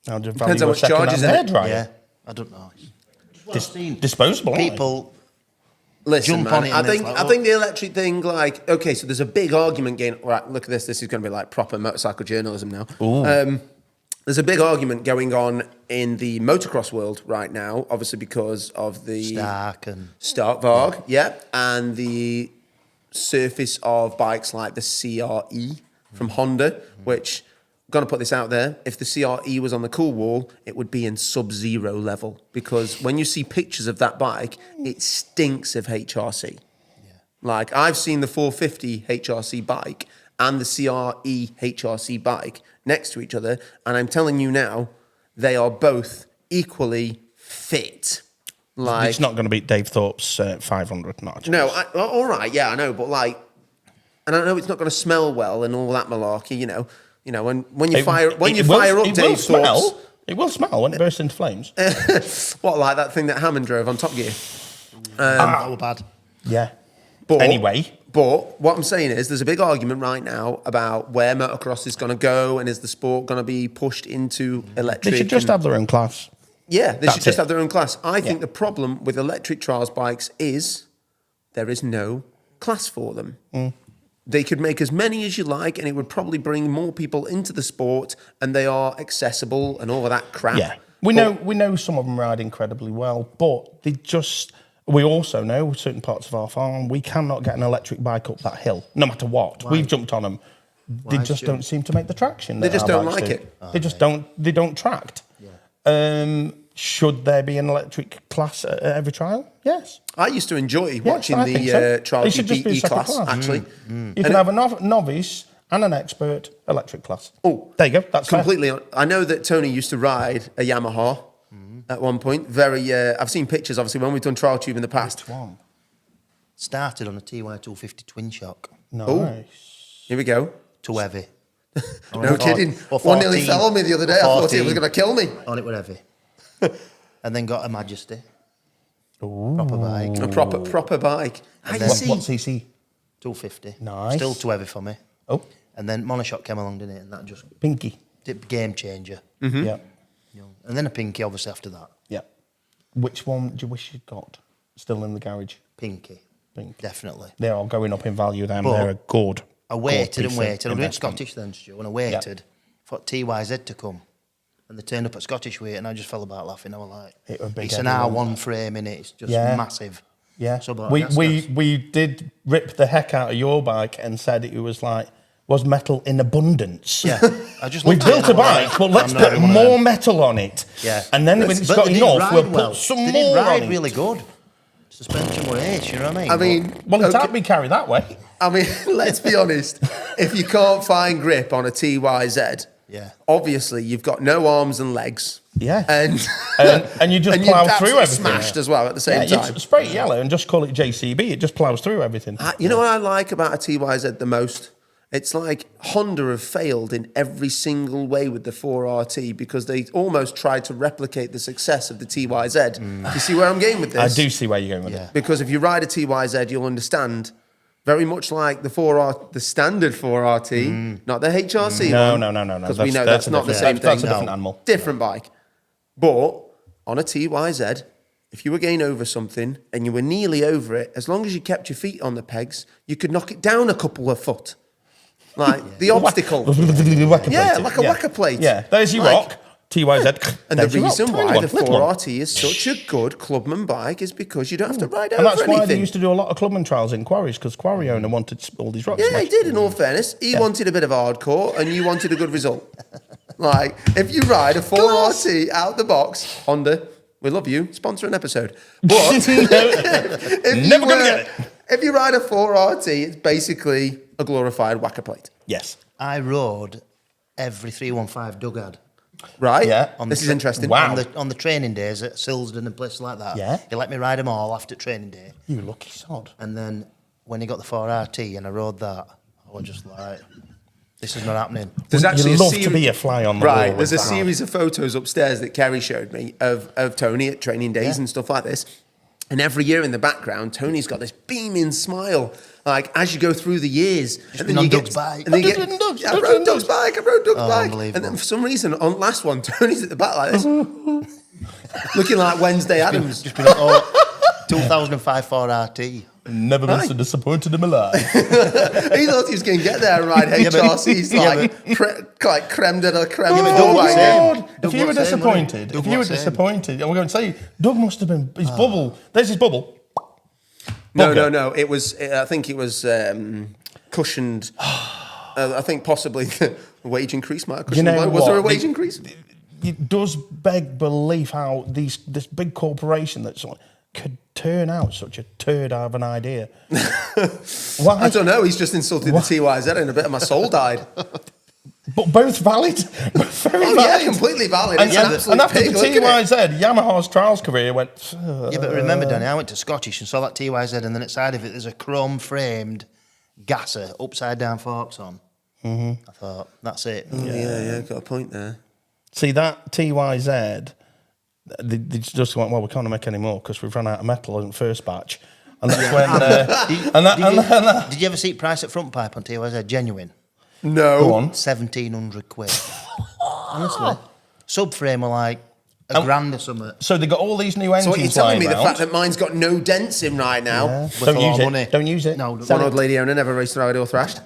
how do you Depends value how a much charge is in second-hand it. hairdryer? Yeah, I don't know. Disposable, aren't they? People Listen, jump man, on it. I And think it's like, I think the electric thing, like, okay, so there's a big argument going. Right, look at this. This is going to be like proper motorcycle journalism now. There's a big argument going on in the motocross world right now, obviously because of the Stark Varg, and the surface of bikes like the CRE from Honda, which, I'm going to put this out there, if the CRE was on the cool wall, it would be in sub-zero level, because when you see pictures of that bike, it stinks of HRC. Like, I've seen the 450 HRC bike and the CRE HRC bike next to each other, and I'm telling you now, they are both equally fit. Like, It's not going to beat Dave Thorpe's 500 notch. no, all right, yeah, I know, but like, and I know it's not going to smell well and all that malarkey, you know, when you fire up Dave Thorpe's. It will smell when it bursts into flames. What, like that thing that Hammond drove on Top Gear? That was bad. Yeah. But, Anyway. But what I'm saying is there's a big argument right now about where motocross is going to go and is the sport going to be pushed into electric. They should just have their own class. Yeah, they should just it. have their own class. I think the problem with electric trials bikes is there is no class for them. They could make as many as you like and it would probably bring more people into the sport and they are accessible and all of that crap. Yeah. We know some of them ride incredibly well, but we also know certain parts of our farm, we cannot get an electric bike up that hill, no matter what. Why? We've jumped on them. They just don't seem to make the traction. They just don't like it. They just don't tract. Yeah. Should there be an electric class at every trial? Yes. I used to enjoy watching the Trialtube E-class, actually. You can have a novice and an expert electric class. Oh, there you go. That's completely. I know that Tony used to ride a Yamaha at one point. I've seen pictures, obviously, when we've done Trialtube in the past. Which one? Started on a TY250 twin shock. Nice. Ooh. Here we go. Too heavy. No kidding. One nearly fell on me the other day. I thought it was going to kill me. On it were heavy. And then got a Majesty. Ooh. Proper bike. A proper bike. What cc? 250. Nice. Still too heavy for me. Oh. And then Monoshock came along, didn't it? And that just... Pinky. Game changer. Yeah. And then a Pinky, obviously, after that. Yeah. Which one do you wish you'd got still in the garage? Pinky. Pinky. Definitely. They are going up in value then. But they're a good. I waited and waited. I'm doing investment. Scottish then, Stu, and I waited for TYZ to come. And they turned up at Scottish weight, and I just fell about laughing. I was like, it's an R1 frame in it. It's just massive. Yeah. So we did rip the heck out of your bike and said it was metal in abundance. Yeah. We built a bike, but let's put more metal on it. Yeah. And then when it's got enough, we'll put some more on it. They did ride really good. Suspension were ace, you know what I mean? Well, it can't be carried that way. I mean, let's be honest. If you can't find grip on a TYZ, obviously you've got no arms and legs. Yeah. And you just plough through everything. Smashed as well at the same time. You spray it yellow and just call it JCB. It just ploughs through everything. You know what I like about a TYZ the most? It's like Honda have failed in every single way with the 4RT because they almost tried to replicate the success of the TYZ. You see where I'm going with this? I do see where you're going with it. Because if you ride a TYZ, you'll understand, very much like the standard 4RT, not the HRC one. No. Because we know that's not the same thing. That's a different animal. Different bike. But on a TYZ, if you were going over something and you were nearly over it, as long as you kept your feet on the pegs, you could knock it down a couple of foot. Like the obstacle. Like a whacker plate. Yeah, there's your rock, TYZ. And the reason why the 4RT is such a good clubman bike is because you don't have to ride over anything. And that's why they anything. used to do a lot of clubman trials in quarries, because quarry owner wanted all these rocks. Yeah, he did, in all fairness. He wanted a bit of hardcore and you wanted a good result. Like, if you ride a 4RT out the box, Honda, we love you, sponsor an episode. But if you ride a 4RT, it's basically a glorified whacker plate. Yes. I rode every 315 Doug had. Right? Yeah. This is interesting. Wow. On the training days at Silsden and places like that. Yeah. He let me ride them all after training day. You lucky sod. And then when he got the 4RT and I rode that, I was just like, this is not happening. There's actually You'd love to be a fly on the wall. Right, there's a series of photos upstairs that Kerry showed me of Tony at training days and stuff like this. And every year in the background, Tony's got this beaming smile, like as you go through the years. Just and then you Doug's bike. And then you get, I rode Doug's bike. Unbelievable. And then for some reason, on last one, Tony's at the back like this, looking like Wednesday Addams. Just been 2005 4RT. Never been so disappointed in my life. He thought he was going to get there and ride HRCs like creme de la creme. If you were disappointed, I was going to say, Doug must have been, his bubble, there's his bubble. No. It was, I think it was cushioned. I think possibly the wage increase might have cushioned. Was there a wage increase? It does beg belief how this big corporation that's could turn out such a turd of an idea. Why? I don't know. He's just insulted the TYZ and a bit of my soul died. But both valid. Very valid. Yeah, completely valid. And after the TYZ, Yamaha's trials career went... Yeah, but remember, Danny, I went to Scottish and saw that TYZ and then outside of it there's a chrome-framed gasser, upside-down forks on. I thought, that's it. Yeah, got a point there. See, that TYZ, they just went, well, we can't make any more because we've run out of metal in the first batch. And that's when... Did you ever see price at front pipe on TYZ? Genuine? No. Go on. 1,700 quid. Honestly. Subframe are like a grand or something. So they got all these new engines. So what you're telling me, the around. fact that mine's got no dents in right now. Yeah. Don't use it. Don't use it. No, One old lady owner never raced ride or thrashed.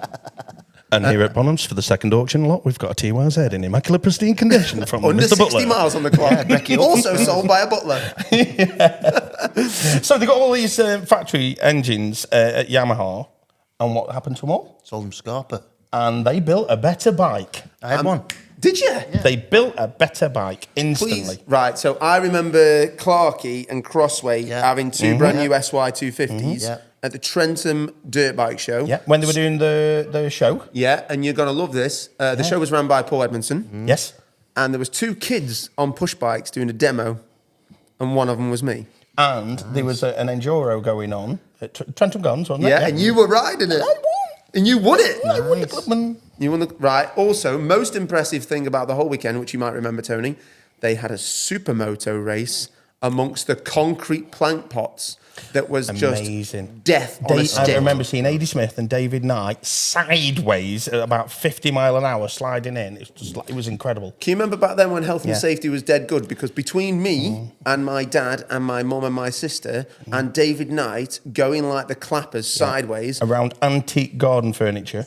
And here at Bonhams for the second auction lot, we've got a TYZ in immaculate pristine condition from Under Mr. 60 Butler. miles on the clock. Also sold by a butler. So they got all these factory engines at Yamaha, and what happened to them all? Sold them Scarpa. And they built a better bike. I had one. Did you? Yeah. They built a better bike instantly. Please. Right, so I remember Clarkey and Crossway having two brand new SY250s Yeah. at the Trentham Dirt Bike Show. Yeah, when they were doing the show. Yeah, and you're going to love this. The show was run by Paul Edmondson. Yes. And there was two kids on push bikes doing a demo, and one of them was me. And there was an enduro going on at Trentham Gardens, wasn't it? Yeah, and you were riding it. I won. And you won it. I won the Clubman. You won the right. Also, most impressive thing about the whole weekend, which you might remember, Tony, they had a supermoto race amongst the concrete plank pots that was Amazing. just death on a I stick. remember seeing Adi Smith and David Knight sideways at about 50 mile an hour sliding in. It was incredible. Can you remember back then when health and Yeah. safety was dead good? Because between me and my dad and my mum and my sister and David Knight going like the clappers sideways Around antique garden furniture.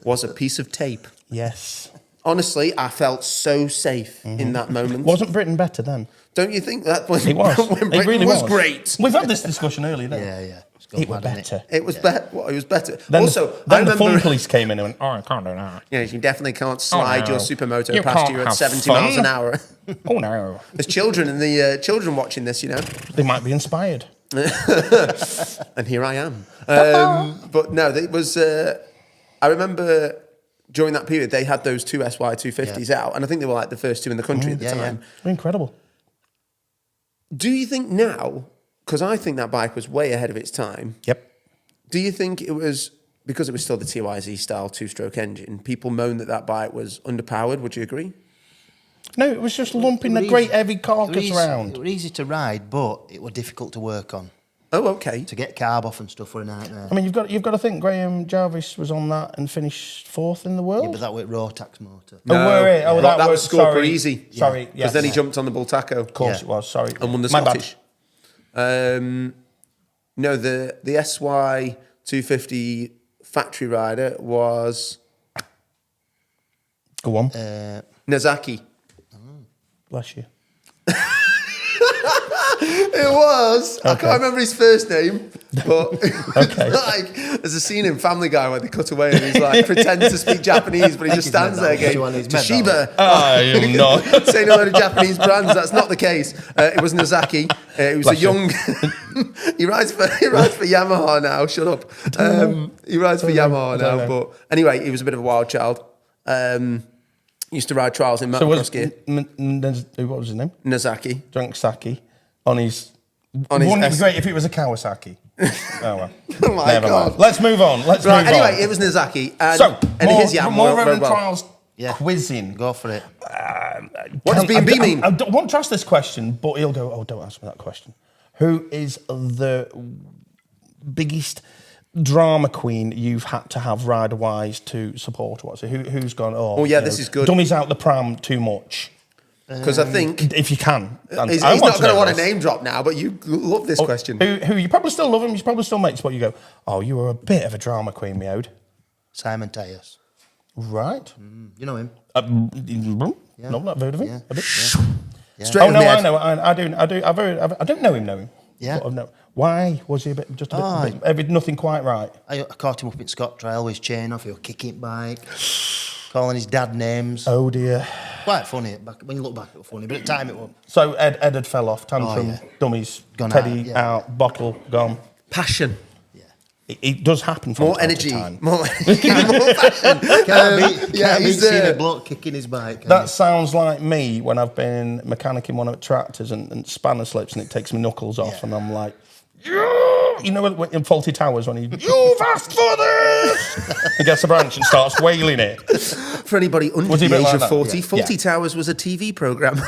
was a piece of tape. Yes. Honestly, I felt so safe in that moment. Wasn't Britain better then? Don't you think that when, It was. when It Britain really was great? We've had this discussion earlier then. Yeah. It's gone It was mad, innit? better. It was better. Well, it was better. Then also, the I remember. fun police came in and went, oh, I can't do that. Yeah, you definitely can't slide no. your supermoto You past can't you at have 70 fun. miles an hour. Oh, no. There's children in the children watching this, you know. They might be inspired. And here I am. But no, it was. I remember during that period they had those two SY250s out, and I think they were like the first two in the country at the time. Incredible. Do you think now? Because I think that bike was way ahead of its time. Yep. Do you think it was because it was still the TYZ style two-stroke engine? People moaned that bike was underpowered. Would you agree? No, it was just lumping the great heavy carcass around. It was easy to ride, but it was difficult to work on. Oh, okay. To get carb off and stuff were a nightmare. I mean, you've got to think Graham Jarvis was on that and finished fourth in the world. Yeah, but that was Rotax motor. Oh, were it? Oh, that was Scorper sorry. Easy. Sorry, Because yes. then he jumped on the Bultaco. Of course it was. Sorry, And won the My bad. Scottish. No, the SY 250 factory rider was Go on. Nazaki. Bless you. It was. I can't remember his first name, but Okay. like there's a scene in Family Guy where they cut away and he's like pretends to speak Japanese, but he just stands there going, Toshiba. I am not. Saying a load of Japanese brands. That's not the case. It was Nazaki. It was Bless a young. he rides for Yamaha now. Shut up. He rides for Yamaha now. But anyway, he was a bit of a wild child. Used to ride trials in motocross gear. What was his name? Nazaki. Drank sake on his. On his Wouldn't it be S- great if it was a Kawasaki? Oh well. Oh my Never God. mind. Let's move on. Let's Right. move Anyway, on. it was Nazaki. And, So and his Yamaha more rode Roman well. trials quizzing. Go for it. What does B&B mean? I don't want to ask this question, but he'll go, oh, don't ask me that question. Who is the biggest drama queen you've had to have rider-wise to support? Who's gone, Oh, yeah, this is good. Dummies out the pram too much. Because I think If you can. And he's I not want to going to know want a this. name drop now, but you love this question. Who you probably still love him, you probably still mates, but you go, oh, you were a bit of a drama queen, meowed. Simon Tyers. Right. You know him? No, not heard of him. Yeah. A bit. Straight Oh with no, me, I Ed. know. I do. I don't know him. Yeah. But I know. Why was he a bit? Nothing quite right. I caught him up in Scott Trial with his chain off. He was kicking bike, calling his dad names. Oh dear. Quite funny. When you look back, it was funny, but at the time it was. So Ed had fell off. Tantrum, yeah. dummies, Gone Teddy out, yeah. out, bottle gone. Passion. It does happen from More time energy. to time. More passion. Can't be he's seeing a bloke kicking his bike. can That you? sounds like me when I've been mechanicking one of the tractors and spanner slips and it takes my knuckles off and I'm like, You know, in Faulty Towers when you've asked for this. He gets a branch and starts wailing it. For anybody under Was he a the bit age like of that? 40, Yeah. Faulty Towers was a TV programme.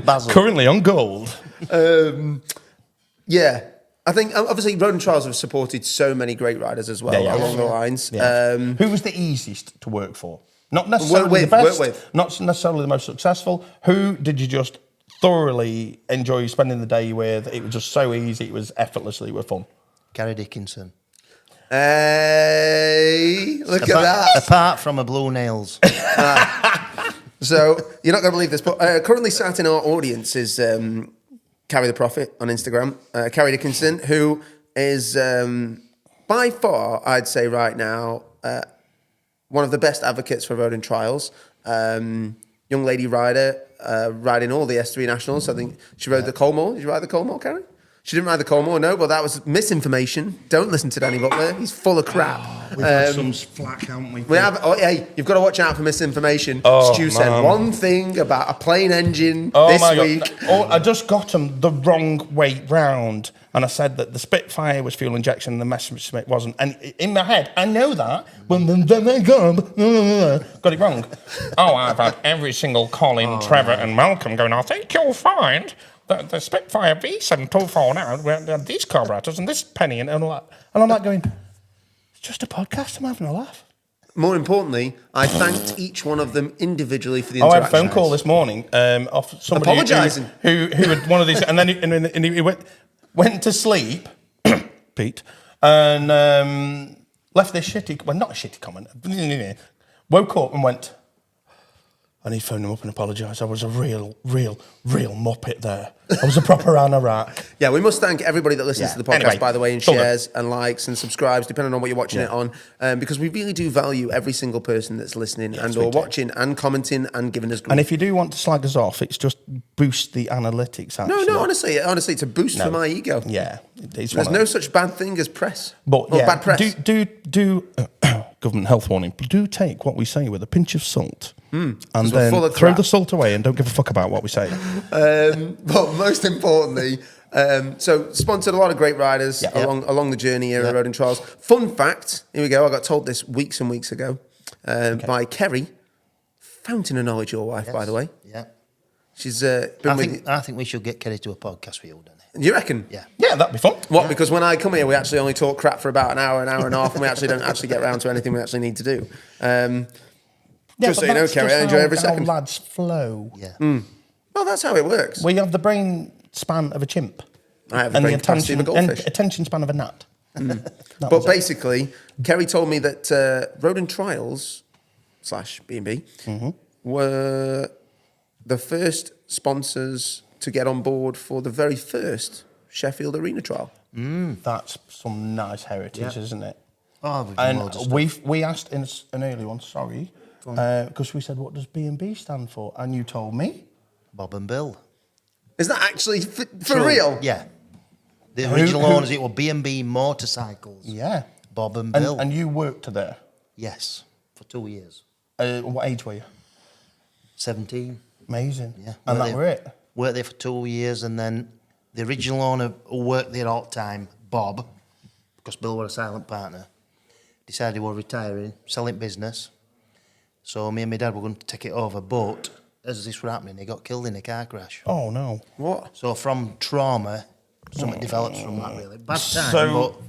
Basil. Currently on Gold. Yeah. I think, obviously, Road and Trials have supported so many great riders as well Yeah. along the lines. Yeah. Who was the easiest to work for? Not necessarily the best, not necessarily the most successful. Who did you just thoroughly enjoy spending the day with? It was just so easy. It was effortlessly with fun. Gary Dickinson. Hey, look at that. Apart from a blue nails. So, you're not going to believe this, but currently sat in our audience is Carry the Prophet on Instagram. Carrie Dickinson, who is by far, I'd say right now, one of the best advocates for road and trials. Young lady rider, riding all the S3 Nationals. I think she rode the Colmore. Did you ride the Colmore, Carrie? She didn't ride the Colmore, no, but that was misinformation. Don't listen to Danny Butler. He's full of crap. We've had some flack, haven't we? We have. Oh, hey, you've got to watch out for misinformation. Stu said one thing about a plane engine this week. I just got them the wrong way round, and I said that the Spitfire was fuel injection and the Messerschmitt wasn't. And in my head, I know that. Got it wrong. I've had every single Colin, Trevor, and Malcolm going, I think you'll find the Spitfire V724 now, these carburetors and this penny and all that. And I'm like going, it's just a podcast, I'm having a laugh. More importantly, I thanked each one of them individually for the I interaction. had a phone call this morning off somebody Apologising. who had one of these, and then he went to sleep, Pete, and left this shitty, well, not a shitty comment, woke up and went, I need to phone him up and apologise. I was a real muppet there. I was a proper anorak. Yeah, we must thank everybody that listens to the podcast, Anyway, by the way, and shares and likes and subscribes, depending on what you're watching it on, because we really do value every single person that's listening and or watching and commenting and giving us grief. And if you do want to slag us off, it's just boost the analytics, actually. No, honestly, it's a boost for my ego. Yeah. There's no such bad thing as press. But bad press. Do government health warning, do take what we say with a pinch of salt. And then throw the salt away and don't give a fuck about what we say. But most importantly, so sponsored a lot of great riders along the journey here at Road and Trials. Fun fact, here we go, I got told this weeks and weeks ago by Kerry, fountain of knowledge, your wife, by the way. Yeah. She's been I think we should get Kerry to a podcast with you, Danny. You reckon? Yeah. Yeah, that'd be fun. What? Because when I come here, we actually only talk crap for about an hour and a half, and we actually don't actually get around to anything we actually need to do. Just so you know, Kerry, I enjoy every second. How lads flow. Yeah. Well, that's how it works. We have the brain span of a chimp. I have the brain capacity of a goldfish. Attention span of a gnat. But basically, Kerry told me that Road and Trials / B&B were the first sponsors to get on board for the very first Sheffield Arena trial. That's some nice heritage, isn't it? Oh, we've done loads of stuff. We asked in an early one, sorry, because we said, what does B&B stand for? And you told me? Bob and Bill. Is that actually for True. real? Yeah. The original owners, it were B&B Motorcycles. Yeah. Bob and Bill. And you worked there? Yes, for 2 years. What age were you? 17. Amazing. Yeah. And that were it? Worked there for 2 years, and then the original owner who worked there all the time, Bob, because Bill was a silent partner, decided he was retiring, selling business. So me and my dad were going to take it over, but as this was happening, he got killed in a car crash. Oh, no. What? So from trauma, something develops from that, really. Bad time, So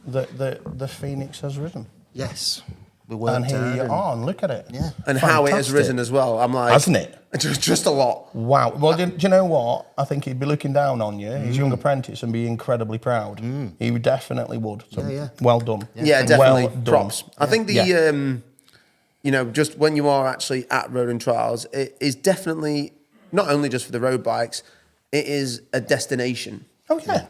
the phoenix has risen. yes. We worked And here hard you are, and look at it. Yeah. And how it has Fantastic. risen as well. I'm like... Hasn't it? Just a lot. Wow. Well, do you know what? I think he'd be looking down on you, his young apprentice, and be incredibly proud. He definitely would. So well done. Yeah, definitely. Well done. Props. I think just when you are actually at Road and Trials, it is definitely not only just for the road bikes, it is a destination. Oh, yeah.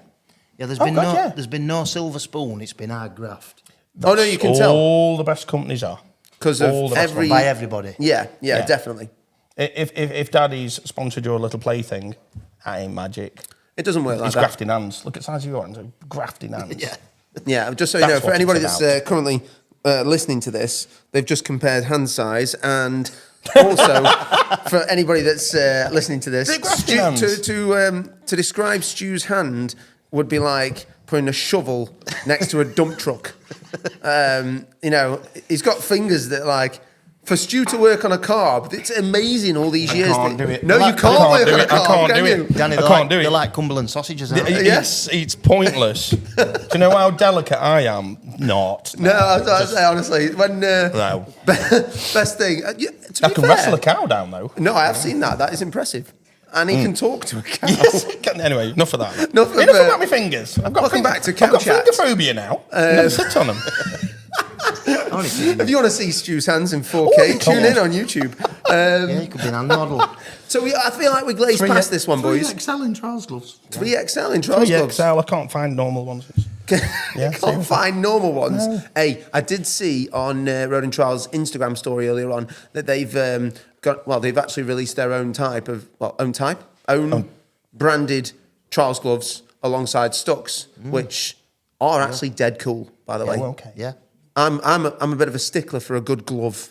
Yeah, there's been no silver spoon, it's been hard graft. Oh, no, you can tell. All the best companies are. Because of every... By everybody. Yeah, definitely. If Daddy's sponsored your little plaything, that ain't magic. It doesn't work like He's that. grafting hands. Look at the size of your hands. Grafting hands. Yeah. Yeah, just so you know, That's for what anybody it's that's currently listening to this, they've just compared hand size, and also for anybody that's listening to this, Big grafting hands. to to describe Stu's hand would be like putting a shovel next to a dump truck. You know, he's got fingers that like. For Stu to work on a carb, it's amazing all these years. Can't do it. No, you can't work on a carb, I can't can do you? it. Danny, I can't do it. They're like Cumberland sausages, aren't they? Yes. It's pointless. Do you know how delicate I am? Not. No, I say honestly, when No. best thing. To I be can fair, wrestle a cow down though. No, I have seen that. That is impressive, and he can talk to a cow. Yes. Anyway, enough of that. Enough About my fingers. I've got Welcome back to Cow I've got Chat. finger phobia now. Never sit on them. If you want to see Stu's hands in 4K, Oh, tune in on YouTube. Yeah, you could be an hand model. So I feel like we glazed past this one, boys. 3XL in trials gloves. 3XL in trials gloves. XL, I can't find normal ones. Can't find normal ones. No. Hey, I did see on Road and Trials Instagram story earlier on that they've they've actually released their own own branded trials gloves alongside Stucks, which are actually dead cool, by the way. Well, okay. Yeah. I'm a bit of a stickler for a good glove.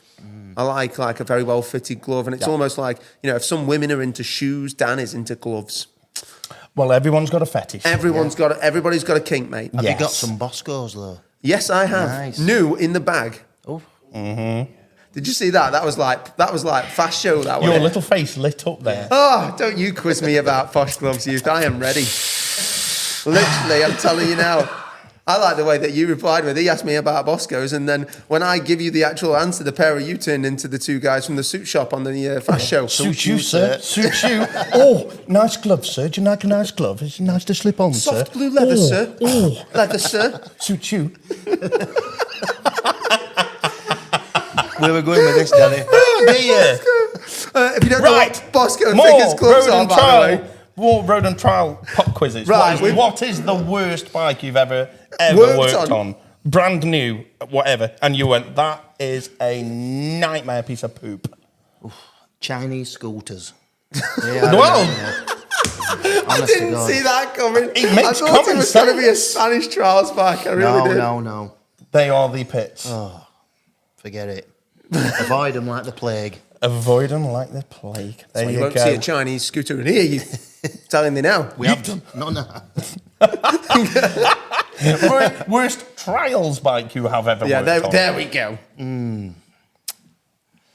I like a very well fitted glove, and it's almost like, you know, if some women are into shoes, Dan is into gloves. Well, everyone's got a fetish. Everybody's got a kink, mate. Have you got some Boscos though? Yes, I have. Nice. New in the bag. Oh. Did you see that? That was like fast show. That Your one. little face lit up there. Oh, don't you quiz me about posh gloves, youth. I am ready. Literally, I'm telling you now. I like the way that you replied with. He asked me about Boscos, and then when I give you the actual answer, the pair of you turned into the two guys from the suit shop on the fast show. Suits you, sir. Suits you. Oh, nice glove, sir. Do you like a nice glove? It's nice to slip on, sir. Soft blue leather, sir. Oh, Leather, sir. suits you. Where we're going with this, Danny? Oh, dear. If you don't know what Bosco More figures gloves road are, and by the trial. way. More road and trial pop quizzes. Right, What is the worst bike you've ever Worked worked on? on? Brand new, whatever. And you went, that is a nightmare piece of poop. Chinese scooters. Yeah, Well, I didn't see that coming. It makes I thought it common was going to be a sense. Spanish trials bike. I really did. No. they are the pits. Oh. Forget it. Avoid them like the plague. Avoid them like the plague. There You you won't go. see a Chinese scooter in here. You telling me now? We have done. No. Worst trials bike you have ever Yeah, worked on? there we go.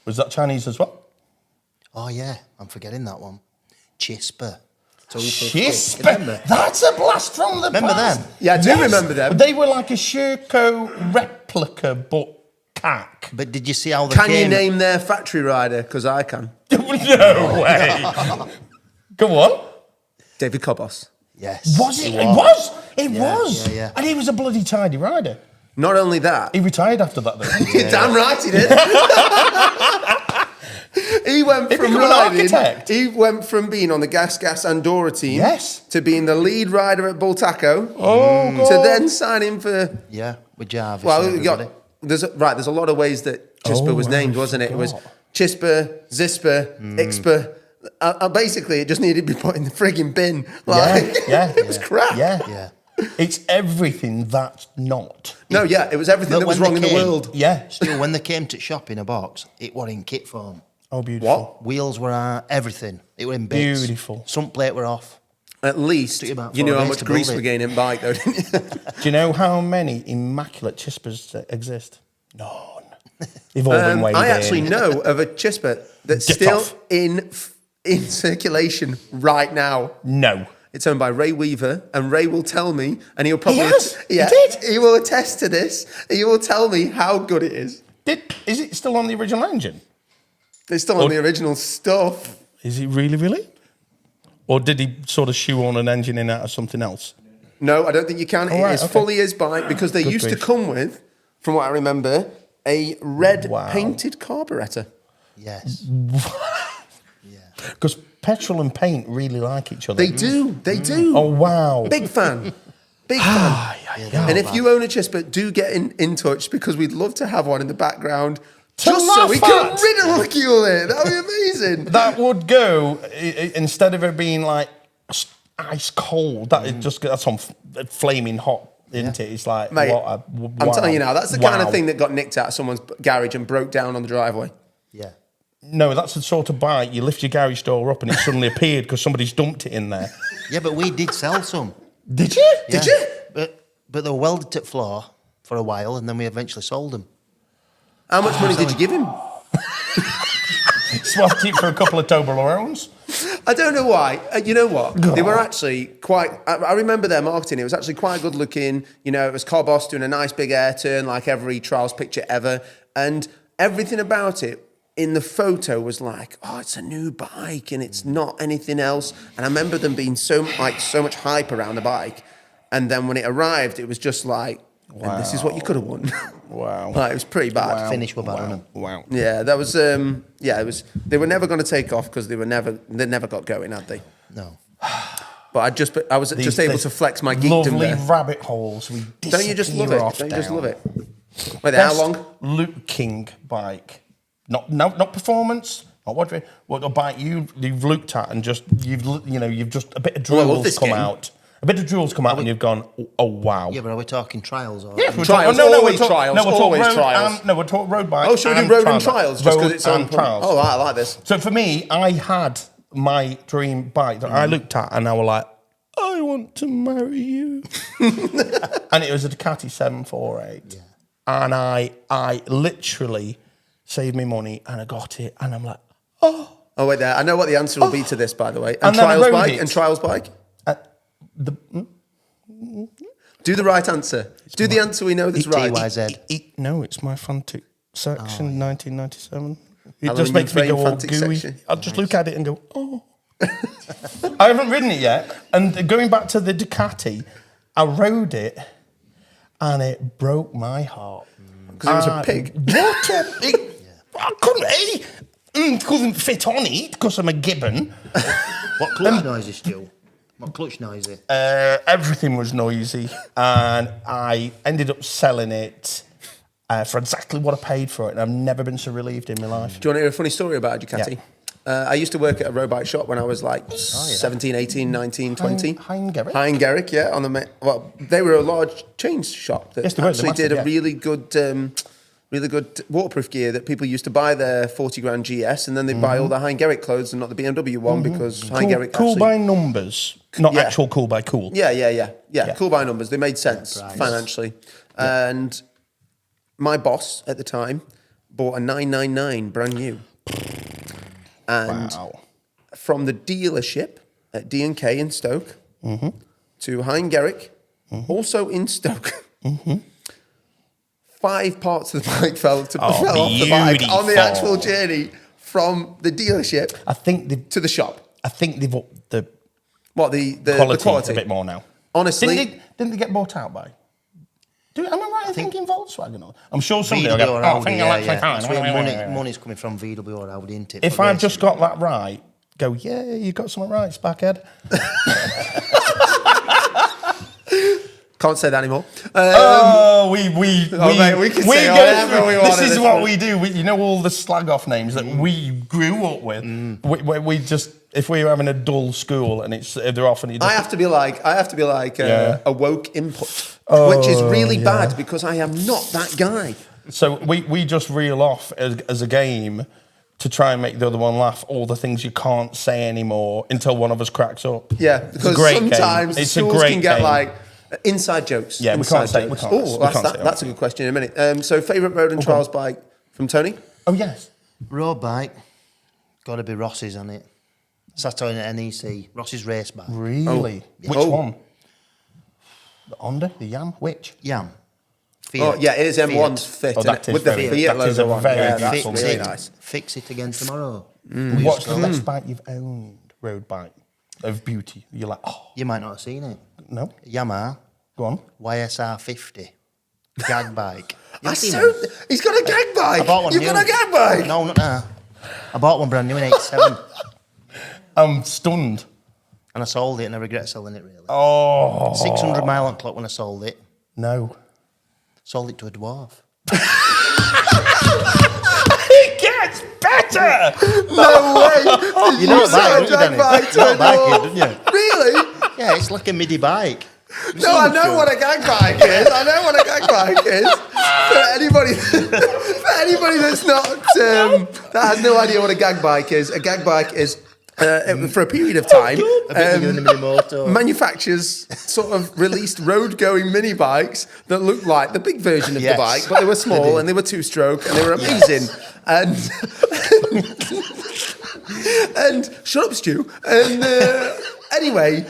Was that Chinese as well? Oh yeah, I'm forgetting that one. Chispa. Chispa. Remember? That's a blast from the Remember past. them? Yeah, I do remember them. They were like a Sherco replica, but cack. But did you see how they Can came? you name their factory rider? Because I can. No way. Go on. David Cobos. Yes. Was it? It was. It Yeah, was. yeah. And he was a bloody tidy rider. Not only that, He retired after that, though. damn right he did. He went He from became an riding. architect. He went from being on the Gas Andorra team, Yes. to being the lead rider at Bultaco, Oh, to God. then signing for. Yeah, with Jarvis. Well, and we got everybody. there's a lot of ways that Chispa Oh, was named, I wasn't it? It was forgot. Chispa, Zispa, Ixpa. Basically, it just needed to be put in the frigging bin. Like, it was crap. Yeah. It's everything that's not. No, yeah, it was everything But that was when wrong in they the came- world. Yeah. Still, when they came to shop in a box, it was in kit form. Oh, beautiful. Wheels were everything. It were in bits. Beautiful. Some plate were off. At least Took you about you 4 knew how days much to grease build were it. getting in bike, though, didn't you? Do you know how many immaculate Chispas exist? None. They've all been weighed I in. actually know of a Chispa that's Get still off. in circulation right now. No. It's owned by Ray Weaver, and Ray will tell me, and he'll probably has? He did? he will attest to this. He will tell me how good it is. Is it still on the original engine? It's still on the original stuff. Is it really? Or did he sort of shoehorn an engine in out of something else? No, I don't think you can. Oh, It right, is okay. fully his bike because they Good used to grief. come with, from what I remember, a red Wow. painted carburettor. Yes. Because petrol and paint really like each other. They do. They do. Oh, wow. Big fan. Big fan. Ah, yeah. And if you own a Chispa, do get in touch because we'd love to have one in the background To just so we laugh can at. ridicule it. That would be amazing. That would go, instead of it being like ice cold, that's on flaming hot, isn't it? It's like, Mate, wow. I'm telling you now, that's the kind of Wow. thing that got nicked out of someone's garage and broke down on the driveway. Yeah. No, that's the sort of bike you lift your garage door up and it suddenly appeared because somebody's dumped it in there. Yeah, but we did sell some. Did you? Did you? But they were welded to the floor for a while, and then we eventually sold them. How much money did you give him? Swapped it for a couple of Toblerones. I don't know why. You know what? They were actually quite... I remember their marketing. It was actually quite good looking. You know, it was Carl Boss doing a nice big air turn like every trials picture ever. And everything about it in the photo was like, oh, it's a new bike and it's not anything else. And I remember them being so much hype around the bike. And then when it arrived, it was just like, wow. And this is what you could have won. Wow. Like, it was pretty bad. Wow. Finish were bad on them. Wow. Yeah, that was, it was, they were never going to take off because they never got going, had they? No. But I was just able to flex my geekdom lovely there. rabbit holes. We Don't you just love it? Don't you just love it? Wait, how Best long? looking bike. Not performance. Not what a bike you've looked at and just you've just a bit of drools come out. A bit of drools come out and you've gone, oh wow. Yeah, but are we talking trials or? Yeah, Trials, always trials, always trials. No, we're talking road bikes. Oh, should we do road and trials? Just because it's on trials. Oh, I like this. So for me, I had my dream bike that I looked at and I was like, I want to marry you. And it was a Ducati 748. Yeah. And I literally saved me money and I got it and I'm like, oh. Oh, wait there. I know what the answer will be to this, by the way. And trials bike? And trials bike? Do the right answer. Do the answer we know that's right. TYZ. No, it's my Fantic section, 1997. It How just long makes you me go all Fantic gooey. section? I'll just look at it and go, oh. I haven't ridden it yet. And going back to the Ducati, I rode it and it broke my heart. Because it was a pig. What a pig. I couldn't fit on it because I'm a gibbon. What clutch noise is still? What clutch noise is? Everything was noisy, and I ended up selling it for exactly what I paid for it, and I've never been so relieved in my life. Do you want to hear a funny story about a Ducati? Yeah. I used to work at a road bike shop when I was like 17, 18, 19, 20. Heingerich? Heingerich, yeah. They were a large chain shop that Yes, they were. actually They're did massive, a really good waterproof gear that people used to buy their 40 grand GS and then they'd buy all the Heingerich clothes and not the BMW one because Heingerich Cool actually... by numbers, not Yeah. actual cool by cool. Yeah. Cool by numbers. They made sense financially. Yeah. And my boss at the time bought a 999 brand new. And from the dealership at D&K in Stoke to Heingerich, also in Stoke, 5 parts of the bike fell off the bike on the actual journey from the dealership to the shop. I think they've upped the quality a bit more now. Honestly, didn't they get bought out by? Am I right in thinking Volkswagen? I'm sure somebody VW will go, or I Audi, think That's where electrifying. money's coming from, VW or Audi, isn't it? If I've just got that right, go, yeah, you got something right, Spackhead. can't say that anymore. We can say whatever we want. This is what we do. You know all the slag off names that we grew up with. We just, if we were having a dull school and they're off and you just, I have to be like a woke input, which is really bad because I am not that guy. So we just reel off as a game to try and make the other one laugh all the things you can't say anymore until one of us cracks up. Yeah, because sometimes schools can get like inside jokes. Yeah, inside we can't. Oh, that's a good question in a minute. So favourite road and trials bike from Tony? Oh, yes. Road bike, got to be Ross's on it. Saturn at NEC, Ross's race bike. Really? Which one? The Honda? The Yam? Which? Yam. Fiat. Oh, yeah, it is M1's fit. With the Fiat logo on. Yeah, that's really nice. Fix it again tomorrow. What's the best bike you've owned, road bike, of beauty? You're like, oh. You might not have seen it. No. Yamaha. Go on. YSR 50. Gag bike. He's got a gag bike. I bought one You've got a gag bike? No, not now. I bought one brand new in 87. I'm stunned. And I sold it and I regret selling it, really. Oh. 600 mile on clock when I sold it. No. Sold it to a dwarf. It gets better! No way! You know what bike, didn't you? Really? Yeah, it's like a MIDI bike. No, I know what a gag bike is. I know what a gag bike is. For anybody that's not that has no idea what a gag bike is for a period of time. A bit bigger than a mini motor. Manufacturers sort of released road-going mini bikes that looked like the big version of the Yes. bike, but they were small and they were two-stroke and they were amazing. And and shut up, Stu. And anyway,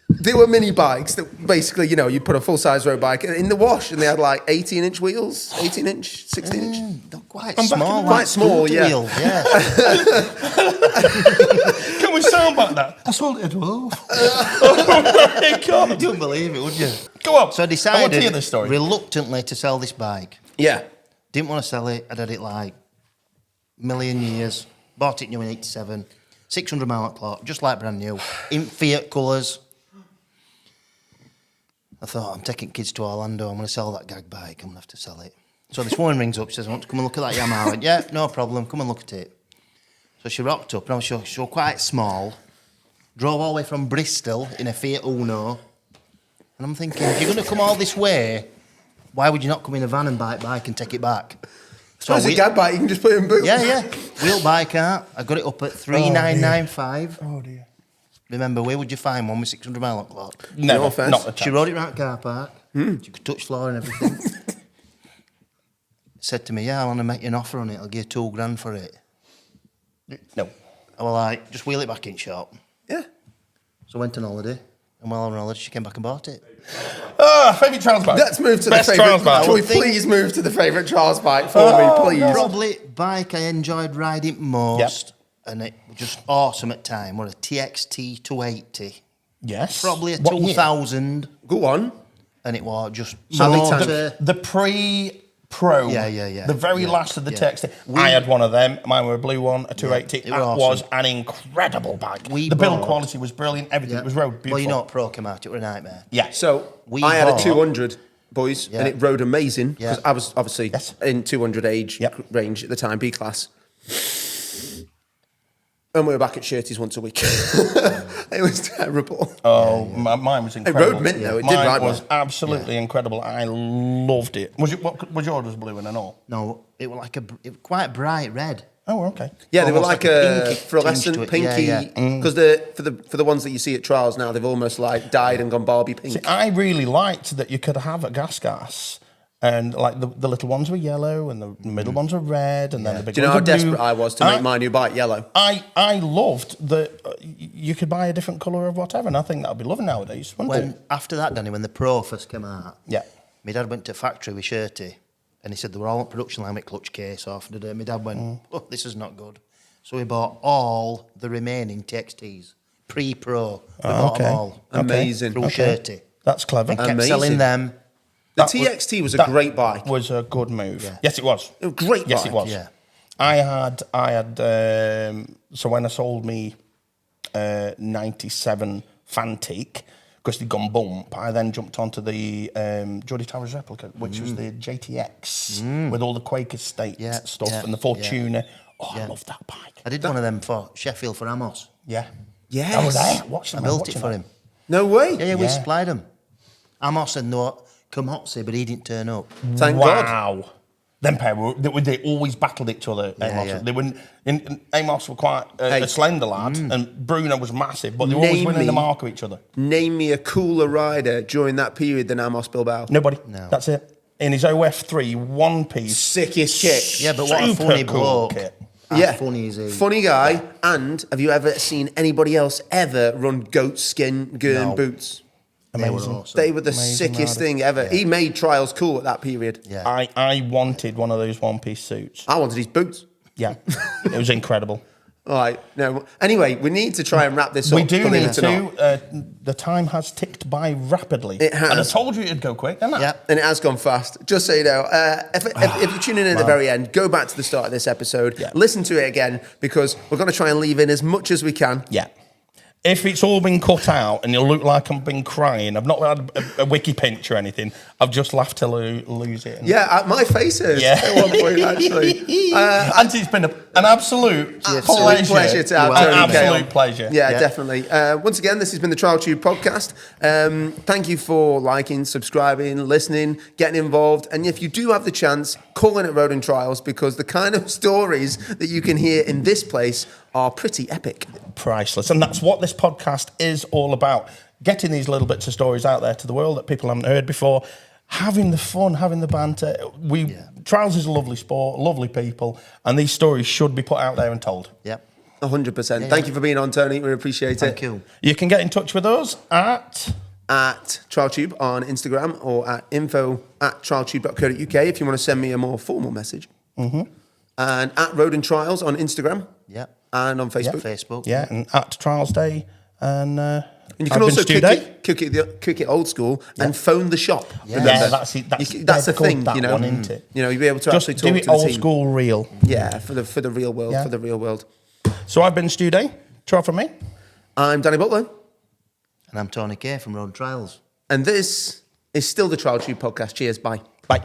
they were mini bikes that basically, you know, you put a full-size road bike in the wash, and they had like 18-inch wheels, 18-inch, 16-inch. They're quite small. Quite small, yeah. Wheel, yeah. Can we sound back that? I sold it at 12. You couldn't believe it, would you? Go on. So I I want to decided hear this story. reluctantly to sell this bike. Yeah. Didn't want to sell it. I'd had it like a million years. Bought it new in 87. 600 mile clock, just like brand new. In Fiat colours. I thought, I'm taking kids to Orlando. I'm going to sell that gag bike. I'm going to have to sell it. So this woman rings up. She says, I want to come and look at that Yamaha. I went, yeah, no problem. Come and look at it. So she rocked up. And she was quite small. Drove all the way from Bristol in a Fiat Uno. And I'm thinking, if you're going to come all this way, why would you not come in a van and buy bike and take it back? So it's a gag bike, you can just put it in boot. Yeah. Wheel bike out. I got it up at 3995. Oh, dear. Remember, where would you find one with 600 mile on clock? Never. No offence. Not a She chance. rode it round the car park. She could touch floor and everything. Said to me, yeah, I want to make you an offer on it. I'll give you $2,000 for it. No. I was like, just wheel it back in shop. Yeah. So I went on holiday. And while on holiday, she came back and bought it. Favourite trials bike. Let's move to Best the trials favourite. bike. Can we I would think- please move to the favourite trials bike for me, please? Probably bike I enjoyed riding most, and it was just awesome at time, was a TXT 280. Yes. Probably a What year? 2000, Go on. and it was just Many motor. The pre-pro. Yeah. The very Yeah, last of the yeah. text. I had one of them. Mine were a blue one, a 280. it That was was awesome. an incredible bike. We the build bought- quality was brilliant. Everything. Yeah. It was road beautiful. Well, you know what Pro came out, it was a nightmare. Yeah. So We I had a bought- 200, boys, Yeah. and it rode amazing because Yeah. I was obviously Yes. in 200 age Yep. range at the time, B class. And we were back at Shirties once a week. It was terrible. Oh, mine was incredible. rode mint, though. It did Mine ride was well. absolutely incredible. I loved it. Was yours blue and all? No, it was like it was quite bright red. Oh, okay. Yeah, they were Almost like like a a pinky fluorescent tinge to it. pinky. Yeah, yeah. Because for the ones that you see at trials now, they've almost like dyed and gone Barbie pink. See, I really liked that you could have a gas, and like the little ones were yellow, and the middle ones were red, and then the big Do you know ones how were blue. desperate I was to make my new bike yellow? I loved that you could buy a different colour of whatever, and I think that would be loving nowadays, wouldn't When it? after that, Danny, when the Pro first came out, Yeah. my dad went to a factory with Shirty, and he said they were all on production line with clutch case off. And my dad went, "Oh, this is not good." So we bought all the remaining TXTs pre-Pro. We bought them all Amazing. through Okay. Shirty. That's clever. And kept Amazing. selling them. The That TXT was a that great bike. Was a good move. Yeah. Yes, it was. A great Yes, bike. it was. Yeah. I had. So when I sold me 97 Fantique, because they'd gone bump, I then jumped onto the Geordie Towers replica, which was the JTX with all the Quaker State Yeah, stuff yeah, and the Fortuner. Oh, I Yeah. love that bike. I did one of them for Sheffield for Amos. Yeah. Yes. I was there watching I them, built it watching for them. him. No way. Yeah, we Yeah. supplied them. Amos had no come Hotsy, but he didn't turn up. Thank God. Wow. Them pair they always battled each other. Yeah, Amos. yeah. They were Amos were quite a slender lad, and Bruno was massive, but they were always Name winning me- the mark of each other. Name me a cooler rider during that period than Amos Bilbao. Nobody. No. That's it. In his OF3 one piece. Sickest kick. Yeah, but what a Super funny cool bloke. kit. How Yeah. funny is he? Funny guy. And have you ever seen anybody else ever run goat skin Gurn No. boots? They were Amazing. awesome. They were the Amazing sickest rider. thing ever. He made trials cool at that period. Yeah. I wanted one of those one piece suits. I wanted his boots. Yeah. It was incredible. All right. No. Anyway, we need to try and wrap this up. We do believe need it or not. to. The time has ticked by rapidly. It has. And I told you it'd go quick, didn't I? Yeah. And it has gone fast. Just so you know, if you're tuning in at the very end, go back to the start of this episode, Yeah. listen to it again, because we're going to try and leave in as much as we can. Yeah. If it's all been cut out and you look like I've been crying, I've not had a wiki pinch or anything. I've just laughed to lose it. Yeah, my face hurts Yeah. at one point, actually. And it's been an absolute pleasure to have An Tony absolute Kale. pleasure. Yeah, Yeah. definitely. Once again, this has been the Trialtube podcast. Thank you for liking, subscribing, listening, getting involved. And if you do have the chance, call in at Road and Trials, because the kind of stories that you can hear in this place are pretty epic. priceless. And that's what this podcast is all about. Getting these little bits of stories out there to the world that people haven't heard before. Having the fun, having the banter. Trials is a lovely sport, lovely people. And these stories should be put out there and told. Yep. 100%. Thank you for being on, Tony. We appreciate it. Thank you. You can get in touch with us at Trialtube on Instagram or at info@trialtube.co.uk if you want to send me a more formal message. Mm-hmm. And at Road and Trials on Instagram. Yeah. And on Facebook. Facebook. Yeah, and at Trials Day. And you can also cook it old school and phone the shop. Yeah, that's it. That's the thing, that you know. one, isn't it? You know, you'll be able to Just actually talk do to it the old team. school real. Yeah, for the real world. Yeah. For the real world. So I've been Stu Day. Try from me. I'm Danny Butler. And I'm Tony Kay from Road Trials. And this is still the Trialtube podcast. Cheers. Bye. Bye.